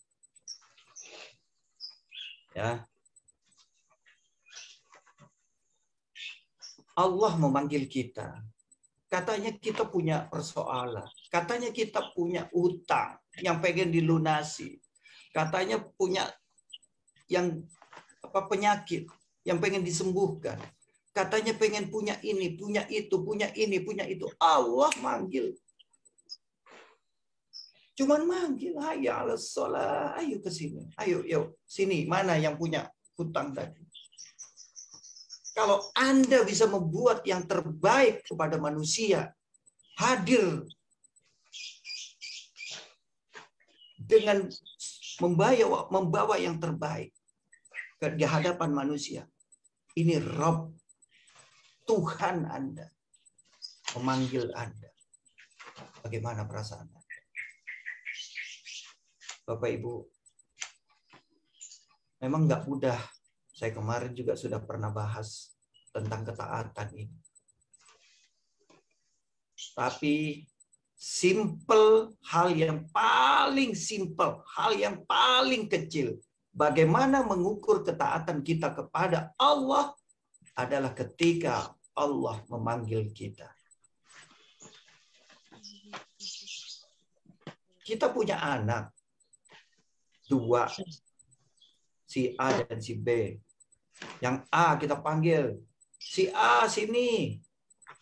Ya. Allah memanggil kita. Katanya kita punya persoalan. Katanya kita punya utang yang pengen dilunasi. Katanya punya yang penyakit yang pengen disembuhkan. Katanya pengen punya ini, punya itu, punya ini, punya itu. Allah manggil. Cuman manggil, hayya 'alas shalah, ayo ke sini. Ayo, yuk, sini. Mana yang punya hutang tadi? Kalau Anda bisa membuat yang terbaik kepada manusia, hadir dengan membawa yang terbaik di hadapan manusia. Ini Rabb, Tuhan Anda, memanggil Anda. Bagaimana perasaan Anda? Bapak Ibu, memang nggak mudah. Saya kemarin juga sudah pernah bahas tentang ketaatan ini. Tapi simple, hal yang paling simple, hal yang paling kecil, bagaimana mengukur ketaatan kita kepada Allah adalah ketika Allah memanggil kita. Kita punya anak. 2, si A dan si B. Yang A kita panggil, si A sini,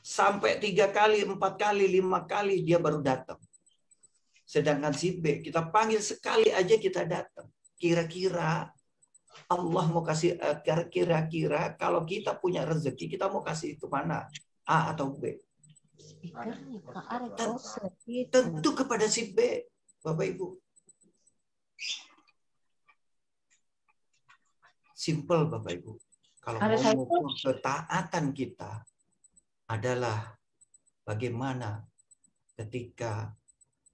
sampai 3 kali, 4 kali, 5 kali dia baru datang. Sedangkan si B kita panggil sekali aja kita datang. Kira-kira Allah mau kasih, kira-kira kalau kita punya rezeki kita mau kasih itu mana? A atau B? Tentu kepada si B, Bapak Ibu. Simple Bapak Ibu. Kalau mau mengukur ketaatan kita adalah bagaimana ketika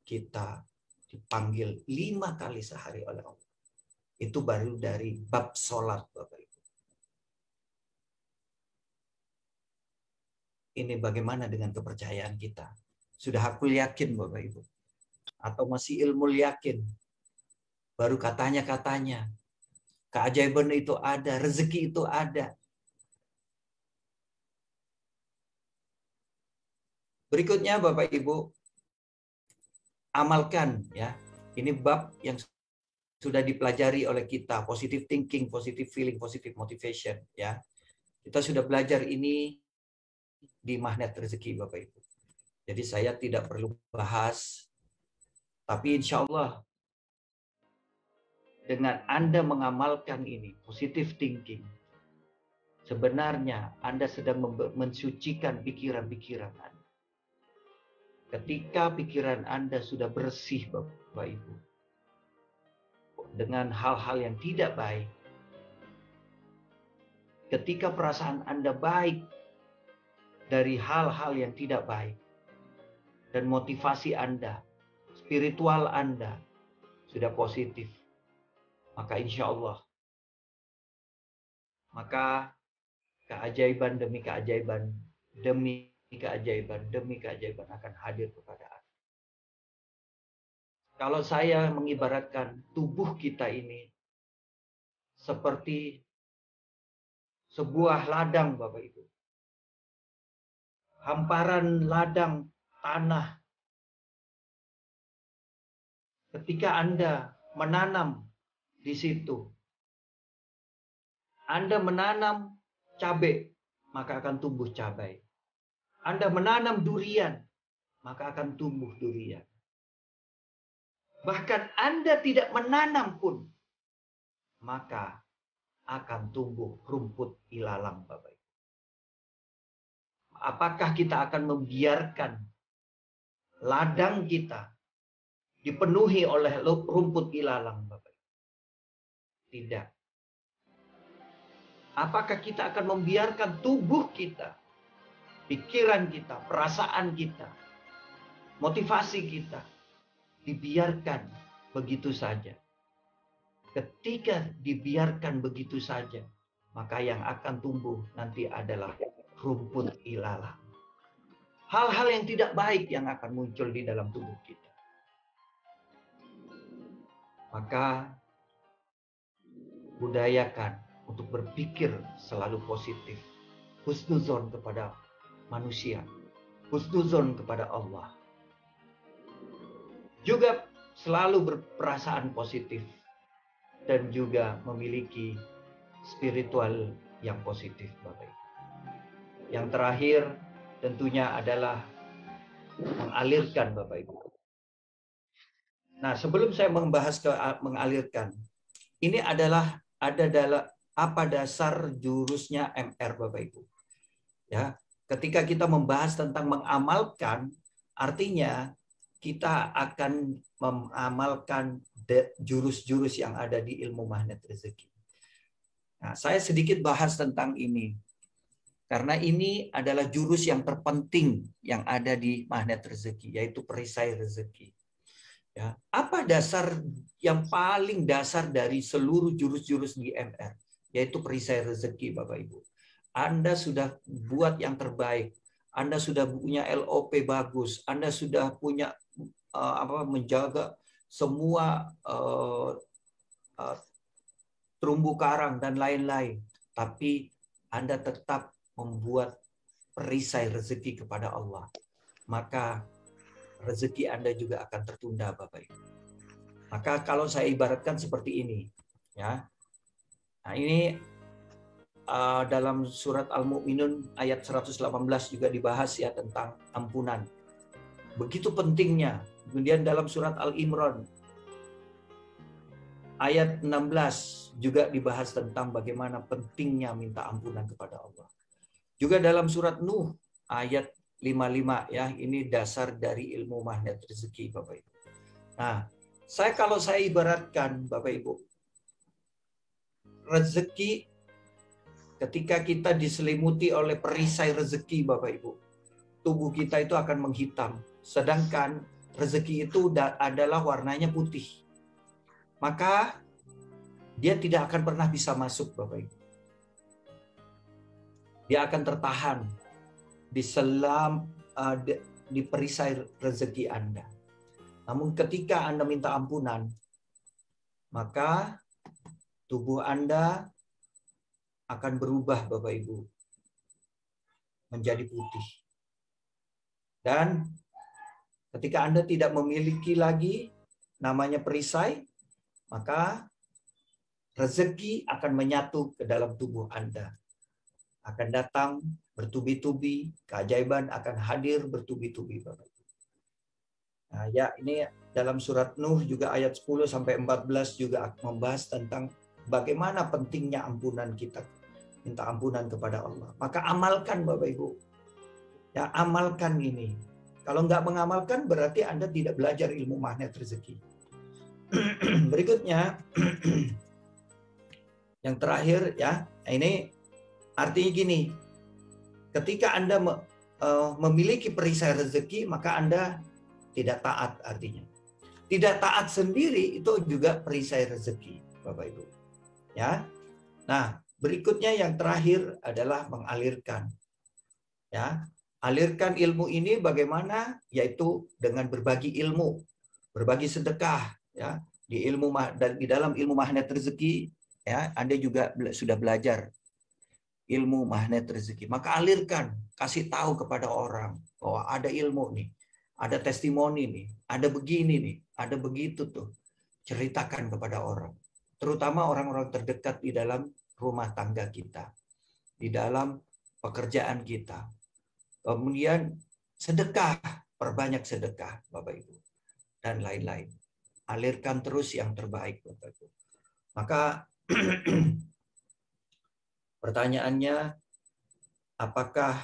kita dipanggil 5 kali sehari oleh Allah. Itu baru dari bab sholat Bapak Ibu. Ini bagaimana dengan kepercayaan kita? Sudah aku yakin Bapak Ibu? Atau masih ilmu yakin? Baru katanya-katanya. Keajaiban itu ada, rezeki itu ada. Berikutnya Bapak Ibu, amalkan ya. Ini bab yang sudah dipelajari oleh kita, positive thinking, positive feeling, positive motivation ya. Kita sudah belajar ini di magnet rezeki Bapak Ibu. Jadi saya tidak perlu bahas, tapi insya Allah dengan Anda mengamalkan ini, positive thinking, sebenarnya Anda sedang mensucikan pikiran-pikiran Anda. Ketika pikiran Anda sudah bersih, Bapak Ibu, dengan hal-hal yang tidak baik, ketika perasaan Anda baik dari hal-hal yang tidak baik, dan motivasi Anda, spiritual Anda sudah positif, maka insya Allah, maka keajaiban demi keajaiban, demi keajaiban, demi keajaiban akan hadir kepada Anda. Kalau saya mengibaratkan tubuh kita ini seperti sebuah ladang Bapak Ibu. Hamparan ladang tanah. Ketika Anda menanam di situ, Anda menanam cabai, maka akan tumbuh cabai. Anda menanam durian, maka akan tumbuh durian. Bahkan Anda tidak menanam pun, maka akan tumbuh rumput ilalang, Bapak Ibu. Apakah kita akan membiarkan ladang kita dipenuhi oleh rumput ilalang, Bapak Ibu? Tidak. Apakah kita akan membiarkan tubuh kita, pikiran kita, perasaan kita, motivasi kita dibiarkan begitu saja? Ketika dibiarkan begitu saja, maka yang akan tumbuh nanti adalah rumput ilalang. Hal-hal yang tidak baik yang akan muncul di dalam tubuh kita. Maka budayakan untuk berpikir selalu positif. Husnuzon kepada manusia. Husnuzon kepada Allah. Juga selalu berperasaan positif. Dan juga memiliki spiritual yang positif, Bapak Ibu. Yang terakhir tentunya adalah mengalirkan, Bapak Ibu. Nah, sebelum saya membahas mengalirkan, ini adalah apa dasar jurusnya MR, Bapak Ibu. Ya, ketika kita membahas tentang mengamalkan, artinya kita akan mengamalkan jurus-jurus yang ada di ilmu magnet rezeki. Nah, saya sedikit bahas tentang ini. Karena ini adalah jurus yang terpenting yang ada di magnet rezeki, yaitu perisai rezeki. Ya, apa dasar yang paling dasar dari seluruh jurus-jurus di MR? Yaitu perisai rezeki, Bapak Ibu. Anda sudah buat yang terbaik. Anda sudah punya LOP bagus. Anda sudah punya menjaga semua terumbu karang dan lain-lain. Tapi Anda tetap membuat perisai rezeki kepada Allah. Maka rezeki Anda juga akan tertunda, Bapak Ibu. Maka kalau saya ibaratkan seperti ini, ya. Nah, ini dalam surat Al-Mu'minun ayat 118 juga dibahas ya tentang ampunan. Begitu pentingnya. Kemudian dalam surat Al-Imran ayat 16 juga dibahas tentang bagaimana pentingnya minta ampunan kepada Allah. Juga dalam surat Nuh ayat 55 ya, ini dasar dari ilmu magnet rezeki, Bapak Ibu. Nah, kalau saya ibaratkan Bapak Ibu, rezeki ketika kita diselimuti oleh perisai rezeki, Bapak Ibu, tubuh kita itu akan menghitam. Sedangkan rezeki itu adalah warnanya putih. Maka dia tidak akan pernah bisa masuk, Bapak Ibu. Dia akan tertahan di perisai rezeki Anda. Namun ketika Anda minta ampunan, maka tubuh Anda akan berubah, Bapak Ibu, menjadi putih. Dan ketika Anda tidak memiliki lagi namanya perisai, maka rezeki akan menyatu ke dalam tubuh Anda. Akan datang bertubi-tubi, keajaiban akan hadir bertubi-tubi, Bapak Ibu. Nah, ya, ini dalam surat Nuh juga ayat 10 sampai 14 juga membahas tentang bagaimana pentingnya ampunan kita, minta ampunan kepada Allah. Maka amalkan, Bapak Ibu. Ya, amalkan ini. Kalau nggak mengamalkan berarti Anda tidak belajar ilmu magnet rezeki. Berikutnya, yang terakhir ya, ini artinya gini, ketika Anda memiliki perisai rezeki, maka Anda tidak taat artinya. Tidak taat sendiri itu juga perisai rezeki, Bapak Ibu. Ya. Nah, berikutnya yang terakhir adalah mengalirkan. Ya, alirkan ilmu ini bagaimana? Yaitu dengan berbagi ilmu, berbagi sedekah, ya. Di dalam ilmu magnet rezeki, ya, Anda juga sudah belajar ilmu magnet rezeki. Maka alirkan, kasih tahu kepada orang bahwa ada ilmu nih, ada testimoni nih, ada begini nih, ada begitu tuh. Ceritakan kepada orang. Terutama orang-orang terdekat di dalam rumah tangga kita, di dalam pekerjaan kita. Kemudian sedekah, perbanyak sedekah, Bapak Ibu, dan lain-lain. Alirkan terus yang terbaik, Bapak Ibu. Maka Pertanyaannya, apakah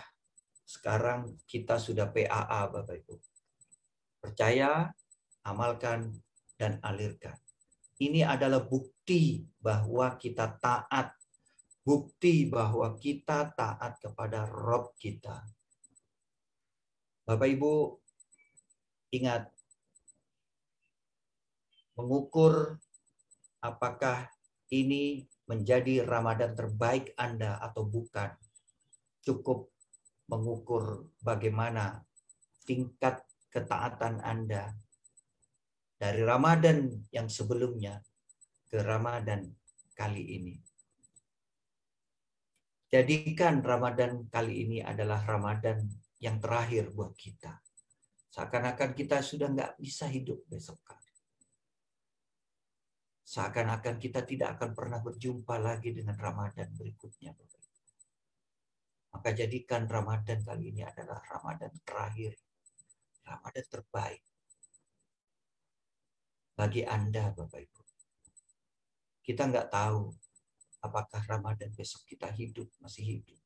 sekarang kita sudah PAA, Bapak Ibu? Percaya, amalkan, dan alirkan. Ini adalah bukti bahwa kita taat. Bukti bahwa kita taat kepada Rob kita. Bapak Ibu, ingat, mengukur apakah ini menjadi Ramadan terbaik Anda atau bukan. Cukup mengukur bagaimana tingkat ketaatan Anda dari Ramadan yang sebelumnya ke Ramadan kali ini. Jadikan Ramadan kali ini adalah Ramadan yang terakhir buat kita. Seakan-akan kita sudah nggak bisa hidup besok kali. Seakan-akan kita tidak akan pernah berjumpa lagi dengan Ramadan berikutnya. Maka jadikan Ramadan kali ini adalah Ramadan terakhir. Ramadan terbaik bagi Anda, Bapak Ibu. Kita nggak tahu apakah Ramadan besok kita masih hidup.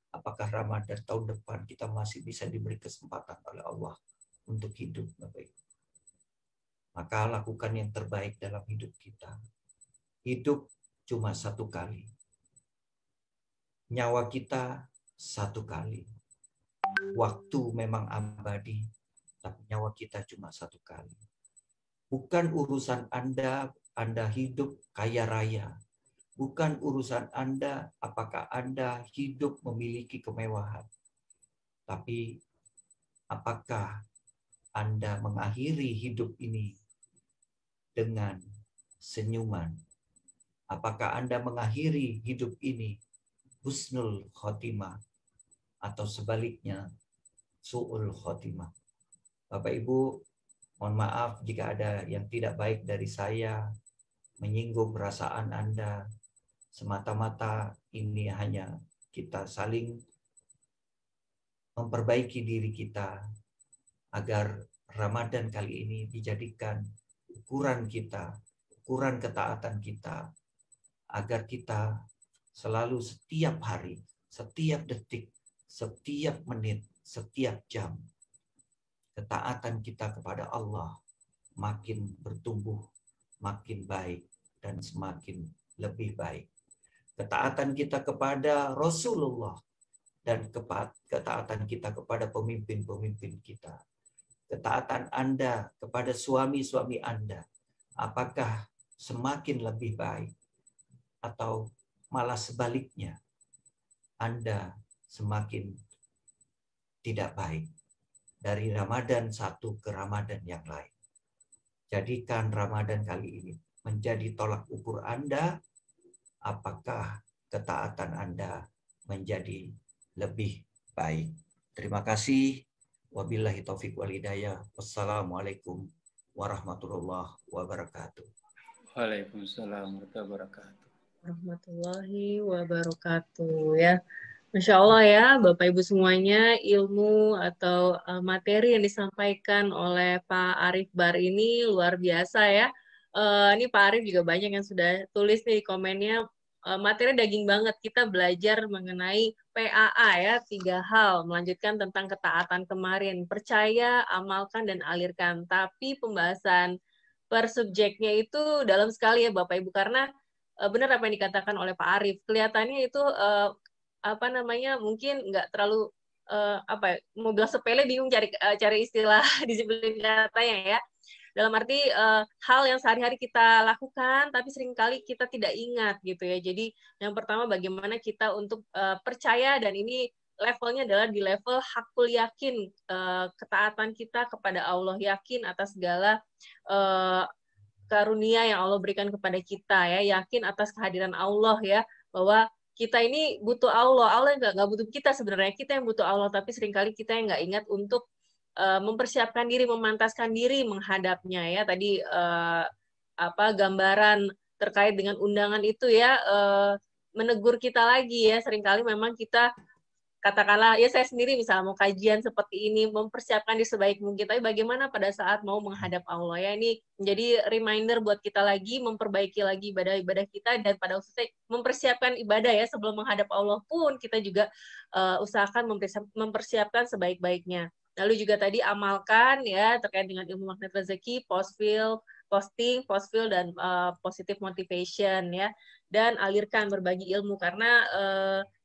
Apakah Ramadan tahun depan kita masih bisa diberi kesempatan oleh Allah untuk hidup, Bapak Ibu. Maka lakukan yang terbaik dalam hidup kita. Hidup cuma satu kali. Nyawa kita satu kali. Waktu memang abadi, tapi nyawa kita cuma satu kali. Bukan urusan Anda hidup kaya raya. Bukan urusan Anda apakah Anda hidup memiliki kemewahan. Tapi apakah Anda mengakhiri hidup ini dengan senyuman? Apakah Anda mengakhiri hidup ini husnul khotimah atau sebaliknya su'ul khotimah? Bapak Ibu, mohon maaf jika ada yang tidak baik dari saya, menyinggung perasaan Anda. Semata-mata ini hanya kita saling memperbaiki diri kita agar Ramadan kali ini dijadikan ukuran kita, ukuran ketaatan kita, agar kita selalu setiap hari, setiap detik, setiap menit, setiap jam, ketaatan kita kepada Allah makin bertumbuh, makin baik, dan semakin lebih baik. Ketaatan kita kepada Rasulullah dan ketaatan kita kepada pemimpin-pemimpin kita. Ketaatan Anda kepada suami-suami Anda, apakah semakin lebih baik atau malah sebaliknya Anda semakin tidak baik dari Ramadan satu ke Ramadan yang lain? Jadikan Ramadan kali ini menjadi tolak ukur Anda, apakah ketaatan Anda menjadi lebih baik. Terima kasih. Wabillahi taufiq wal hidayah. Wassalamualaikum warahmatullahi wabarakatuh. Waalaikumsalam Warahmatullahi wabarakatuh. Ya, Masya Allah ya, Bapak Ibu semuanya, ilmu atau materi yang disampaikan oleh Pak Arif Bar ini luar biasa ya. Ini Pak Arif juga banyak yang sudah tulis nih komennya, materi daging banget. Kita belajar mengenai PAA ya, 3 hal, melanjutkan tentang ketaatan kemarin, percaya, amalkan, dan alirkan. Tapi pembahasan per subjeknya itu dalam sekali ya Bapak Ibu, karena benar apa yang dikatakan oleh Pak Arif, kelihatannya itu mungkin nggak terlalu mau bilang sepele, bingung cari istilah disiplin katanya ya. Dalam arti hal yang sehari-hari kita lakukan tapi seringkali kita tidak ingat gitu ya. Jadi yang pertama bagaimana kita untuk percaya, dan ini levelnya adalah di level hakul yakin, ketaatan kita kepada Allah, yakin atas segala karunia yang Allah berikan kepada kita ya, yakin atas kehadiran Allah ya, bahwa kita ini butuh Allah. Allah nggak butuh kita sebenarnya, kita yang butuh Allah, tapi seringkali kita yang nggak ingat untuk mempersiapkan diri, memantaskan diri menghadapnya ya. Tadi gambaran terkait dengan undangan itu ya, menegur kita lagi ya, seringkali memang kita katakanlah ya saya sendiri misalnya mau kajian seperti ini, mempersiapkan di sebaik mungkin, tapi bagaimana pada saat mau menghadap Allah ya, ini menjadi reminder buat kita lagi memperbaiki lagi ibadah-ibadah kita, dan pada khususnya mempersiapkan ibadah ya sebelum menghadap Allah pun kita juga usahakan mempersiapkan sebaik-baiknya. Lalu juga tadi amalkan ya terkait dengan ilmu magnet rezeki, posting, dan positive motivation ya, dan alirkan berbagi ilmu karena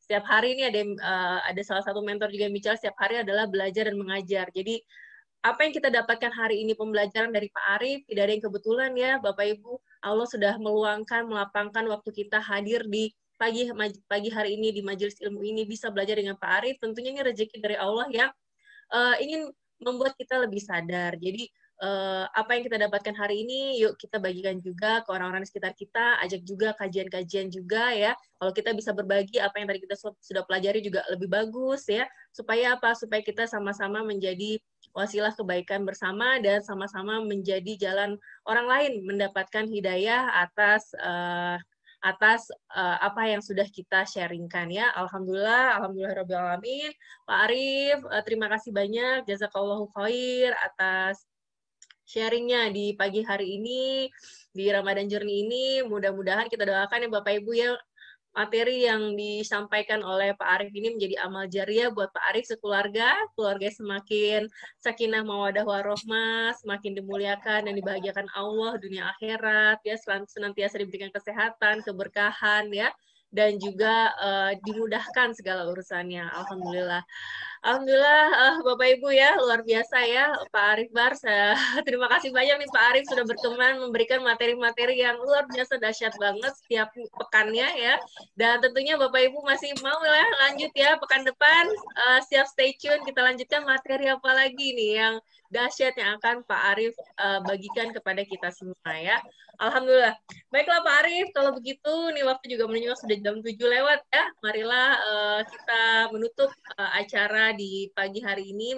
setiap hari ini ada salah satu mentor juga yang bicara setiap hari adalah belajar dan mengajar. Jadi apa yang kita dapatkan hari ini pembelajaran dari Pak Arif tidak ada yang kebetulan ya Bapak Ibu. Allah sudah meluangkan, melapangkan waktu kita hadir di pagi hari ini di majelis ilmu ini bisa belajar dengan Pak Arif. Tentunya ini rezeki dari Allah yang ingin membuat kita lebih sadar. Jadi apa yang kita dapatkan hari ini, yuk kita bagikan juga ke orang-orang di sekitar kita, ajak juga kajian-kajian juga ya. Kalau kita bisa berbagi apa yang tadi kita sudah pelajari juga lebih bagus ya. Supaya apa? Supaya kita sama-sama menjadi wasilah kebaikan bersama dan sama-sama menjadi jalan orang lain mendapatkan hidayah atas apa yang sudah kita sharingkan ya. Alhamdulillah rabbil alamin. Pak Arif, terima kasih banyak, jazakallahu khair atas sharingnya di pagi hari ini, di Ramadan Journey ini. Mudah-mudahan kita doakan ya Bapak Ibu ya, materi yang disampaikan oleh Pak Arif ini menjadi amal jariah buat Pak Arif sekeluarga, keluarga semakin sakinah mawadah warohmah, semakin dimuliakan dan dibahagiakan Allah dunia akhirat ya, senantiasa diberikan kesehatan, keberkahan ya, dan juga dimudahkan segala urusannya. Alhamdulillah. Alhamdulillah Bapak Ibu ya, luar biasa ya Pak Arif Bars. Terima kasih banyak nih Pak Arif sudah berkenan memberikan materi-materi yang luar biasa dahsyat banget setiap pekannya ya. Dan tentunya Bapak Ibu masih mau ya lanjut ya pekan depan, siap stay tune, kita lanjutkan materi apa lagi nih yang dahsyat yang akan Pak Arif bagikan kepada kita semua ya. Alhamdulillah. Baiklah Pak Arif, kalau begitu nih waktu juga menunjukkan sudah jam 7 lewat ya. Marilah kita menutup acara di pagi hari ini.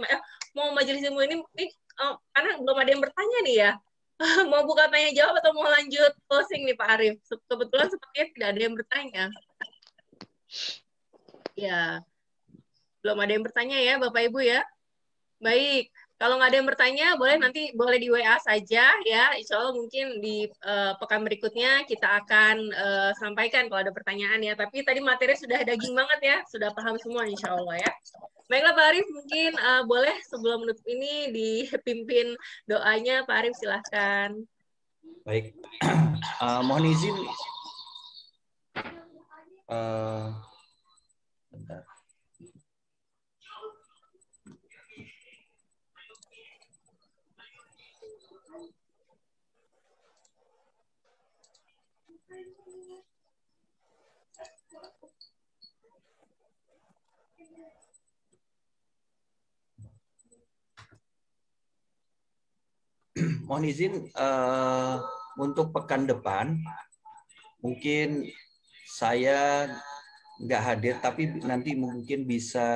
Mau majelis ilmu ini karena belum ada yang bertanya nih ya. Mau buka tanya jawab atau mau lanjut closing nih Pak Arif? Kebetulan sepertinya tidak ada yang bertanya. Ya, belum ada yang bertanya ya Bapak Ibu ya. Baik. Kalau nggak ada yang bertanya, boleh di WA saja ya. Insya Allah mungkin di pekan berikutnya kita akan sampaikan kalau ada pertanyaan ya. Tapi tadi materi sudah daging banget ya, sudah paham semua insya Allah ya. Baiklah Pak Arif, mungkin boleh sebelum menutup ini dipimpin doanya Pak Arif, silahkan. Baik, mohon izin. Bentar. Mohon izin untuk pekan depan mungkin saya nggak hadir, tapi nanti mungkin bisa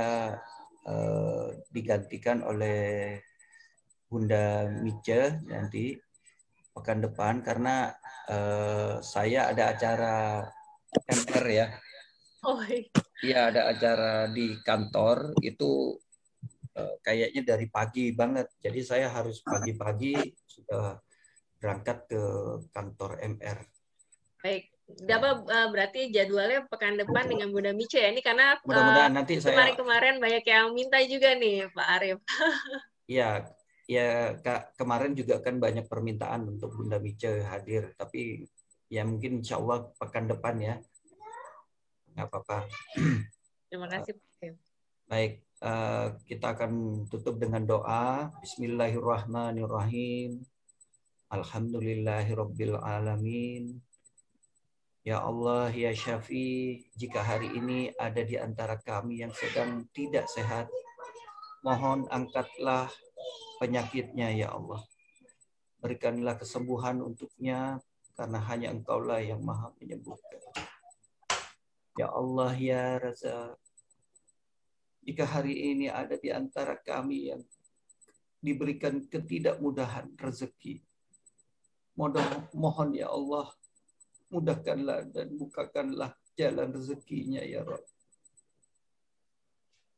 digantikan oleh Bunda Mice nanti pekan depan karena saya ada acara MR ya. Oh, iya, ada acara di kantor itu kayaknya dari pagi banget. Jadi saya harus pagi-pagi sudah berangkat ke kantor MR. Baik. Berarti jadwalnya pekan depan dengan Bunda Mice ya. Ini karena mudah-mudahan nanti kemarin banyak yang minta juga nih Pak Arif. Iya, ya kemarin juga kan banyak permintaan untuk Bunda Mice hadir, tapi ya mungkin insya Allah pekan depan ya. Nggak apa-apa. Terima kasih Pak. Baik, kita akan tutup dengan doa. Bismillahirrahmanirrahim. Alhamdulillahirabbil alamin. Ya Allah, ya Syafi, jika hari ini ada di antara kami yang sedang tidak sehat, mohon angkatlah penyakitnya ya Allah. Berikanlah kesembuhan untuknya, karena hanya Engkaulah yang Maha menyembuhkan. Ya Allah, ya Razak, jika hari ini ada di antara kami yang diberikan ketidakmudahan rezeki, mohon ya Allah, mudahkanlah dan bukakanlah jalan rezekinya ya Rabb.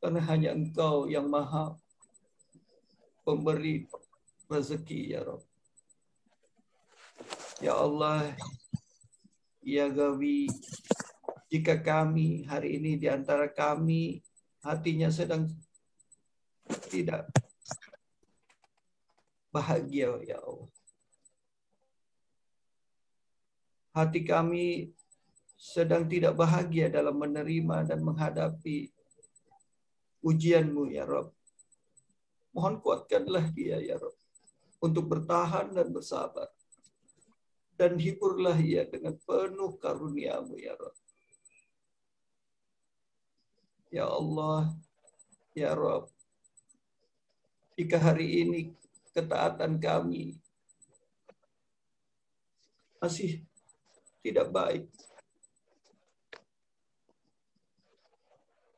Karena hanya Engkau yang maha pemberi rezeki, ya Rabb. Ya Allah, ya Gawi, jika kami hari ini di antara kami hatinya sedang tidak bahagia, ya Allah. Hati kami sedang tidak bahagia dalam menerima dan menghadapi ujian-Mu, ya Rabb. Mohon kuatkanlah dia, ya Rabb, untuk bertahan dan bersabar. Dan hiburlah ia dengan penuh karunia-Mu, ya Rabb. Ya Allah, ya Rabb, jika hari ini ketaatan kami masih tidak baik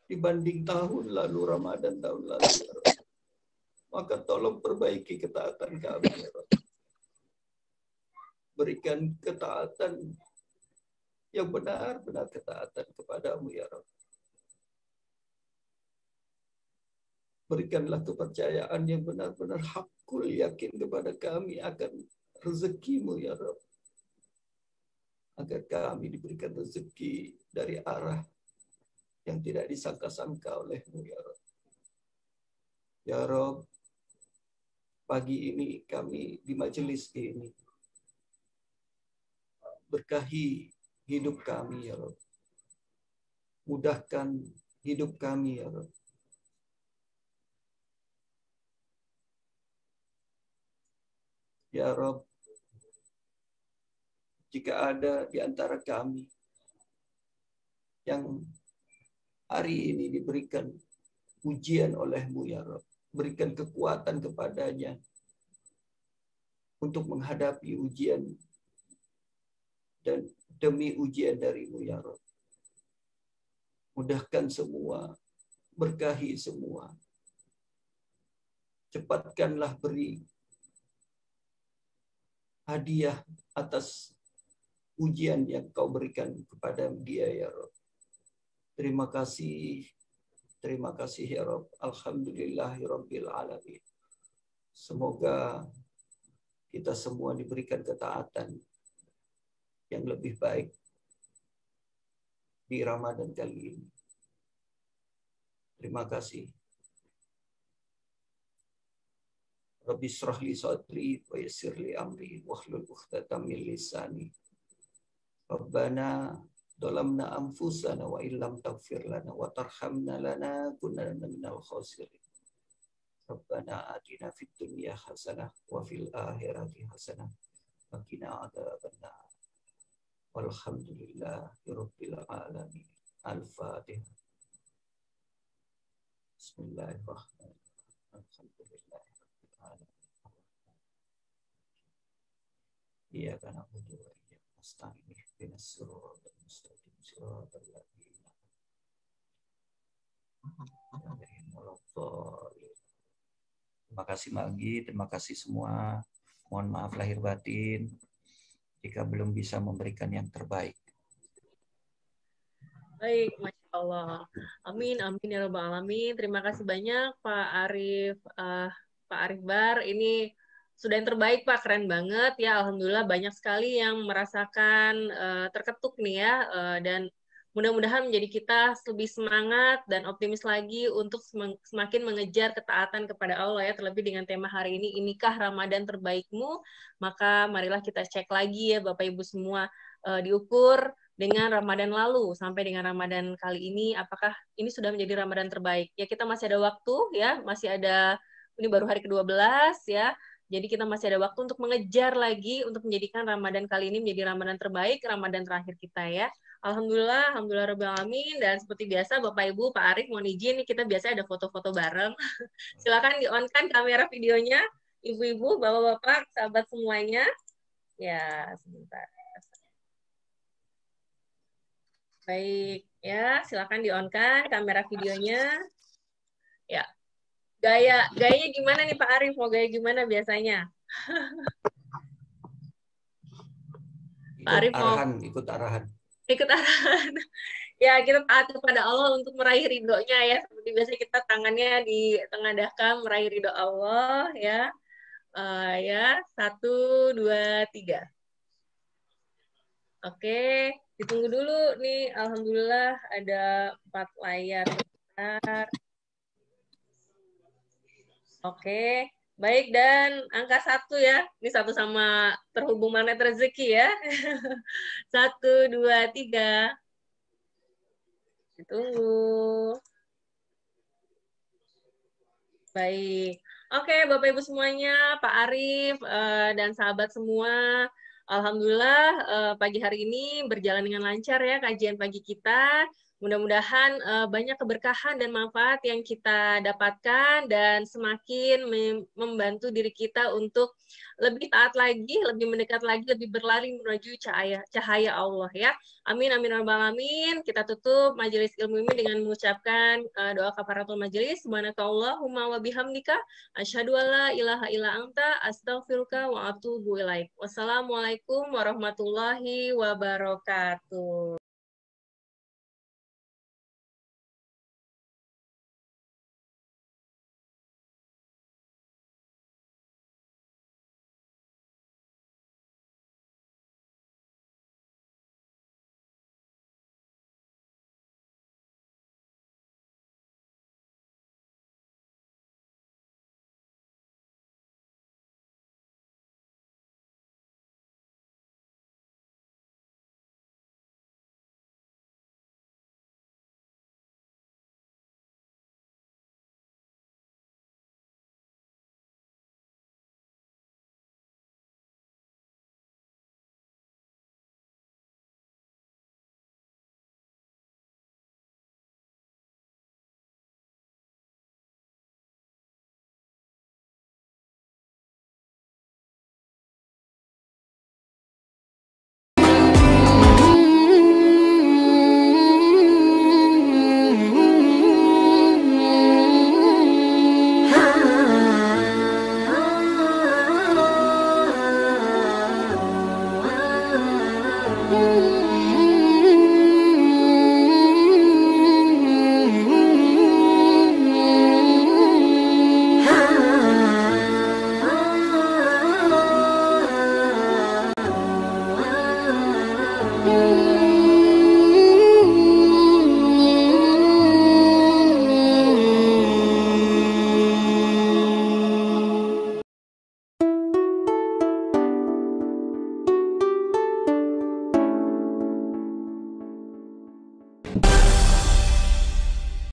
dibanding tahun lalu, Ramadan tahun lalu, ya Rabb, maka tolong perbaiki ketaatan kami, ya Rabb. Berikan ketaatan yang benar-benar ketaatan kepadamu, ya Rabb. Berikanlah kepercayaan yang benar-benar hakul yakin kepada kami akan rezeki-Mu, ya Rabb. Agar kami diberikan rezeki dari arah yang tidak disangka-sangka oleh-Mu, ya Rabb. Ya Rabb, pagi ini kami di majelis ini, berkahi hidup kami, ya Rabb. Mudahkan hidup kami, ya Rabb. Ya Rabb, jika ada di antara kami yang hari ini diberikan ujian oleh-Mu, ya Rabb, berikan kekuatan kepadanya untuk menghadapi ujian dan demi ujian dari-Mu, ya Rabb. Mudahkan semua, berkahi semua. Cepatkanlah beri hadiah atas ujian yang Kau berikan kepada dia, ya Rabb. Terima kasih ya Rabb. Alhamdulillahirabbil alamin. Semoga kita semua diberikan ketaatan yang lebih baik di Ramadan kali ini. Terima kasih. Rabbi shrah li sadri wa yassir li amri wahlul 'uqdatam min lisani. Rabbana dhalamna anfusana wa illam taghfir lana wa tarhamna lanakunanna minal khasirin. Rabbana atina fid dunya hasanah wa fil akhirati hasanah wa qina adzabannar. Walhamdulillahirabbil alamin. Al-Fatihah. Bismillahirrahmanirrahim. Alhamdulillah. Iyyaka na'budu wa iyyaka nasta'in ihdinas siratal mustaqim siratal ladzina an'amta 'alaihim. Terima kasih Magi, terima kasih semua. Mohon maaf lahir batin jika belum bisa memberikan yang terbaik. Baik, Masya Allah. Amin, amin ya Rabbal Alamin. Terima kasih banyak Pak Arif, Pak Arif Bar. Ini sudah yang terbaik Pak, keren banget ya. Alhamdulillah banyak sekali yang merasakan terketuk nih ya. Dan mudah-mudahan menjadi kita lebih semangat dan optimis lagi untuk semakin mengejar ketaatan kepada Allah ya. Terlebih dengan tema hari ini, inikah Ramadan terbaikmu? Maka marilah kita cek lagi ya Bapak Ibu semua, diukur dengan Ramadan lalu sampai dengan Ramadan kali ini, apakah ini sudah menjadi Ramadan terbaik? Ya kita masih ada waktu ya, masih ada, ini baru hari ke-12 ya. Jadi kita masih ada waktu untuk mengejar lagi untuk menjadikan Ramadan kali ini menjadi Ramadan terbaik, Ramadan terakhir kita ya. Alhamdulillah, alhamdulillah rabbil alamin. Dan seperti biasa Bapak Ibu, Pak Arif mohon izin, kita biasa ada foto-foto bareng. Silakan di-on-kan kamera videonya, Ibu-ibu, Bapak-bapak, sahabat semuanya. Ya, sebentar. Baik, ya silakan di-on-kan kamera videonya. Ya. Gayanya gimana nih Pak Arif? Mau gaya gimana biasanya? Pak Arif mau Ikut arahan. Ikut arahan. Ya, kita taat kepada Allah untuk meraih ridhonya ya. Seperti biasa kita tangannya ditengadahkan meraih ridho Allah ya. Ya, 1, 2, 3. Oke, ditunggu dulu nih. Alhamdulillah ada 4 layar. Bentar. Oke, baik, dan angka 1 ya. Ini 1 sama terhubung magnet rezeki ya. 1, 2, 3. Ditunggu. Baik. Oke, Bapak Ibu semuanya, Pak Arif, dan sahabat semua. Alhamdulillah pagi hari ini berjalan dengan lancar ya kajian pagi kita. Mudah-mudahan banyak keberkahan dan manfaat yang kita dapatkan dan semakin membantu diri kita untuk lebih taat lagi, lebih mendekat lagi, lebih berlari menuju cahaya Allah ya. Amin amin rabbal alamin. Kita tutup majelis ilmu ini dengan mengucapkan doa kafaratul majelis. Subhanakallahumma wa bihamdika asyhadu alla ilaha illa anta astaghfiruka wa atubu ilaik. Wassalamualaikum warahmatullahi wabarakatuh.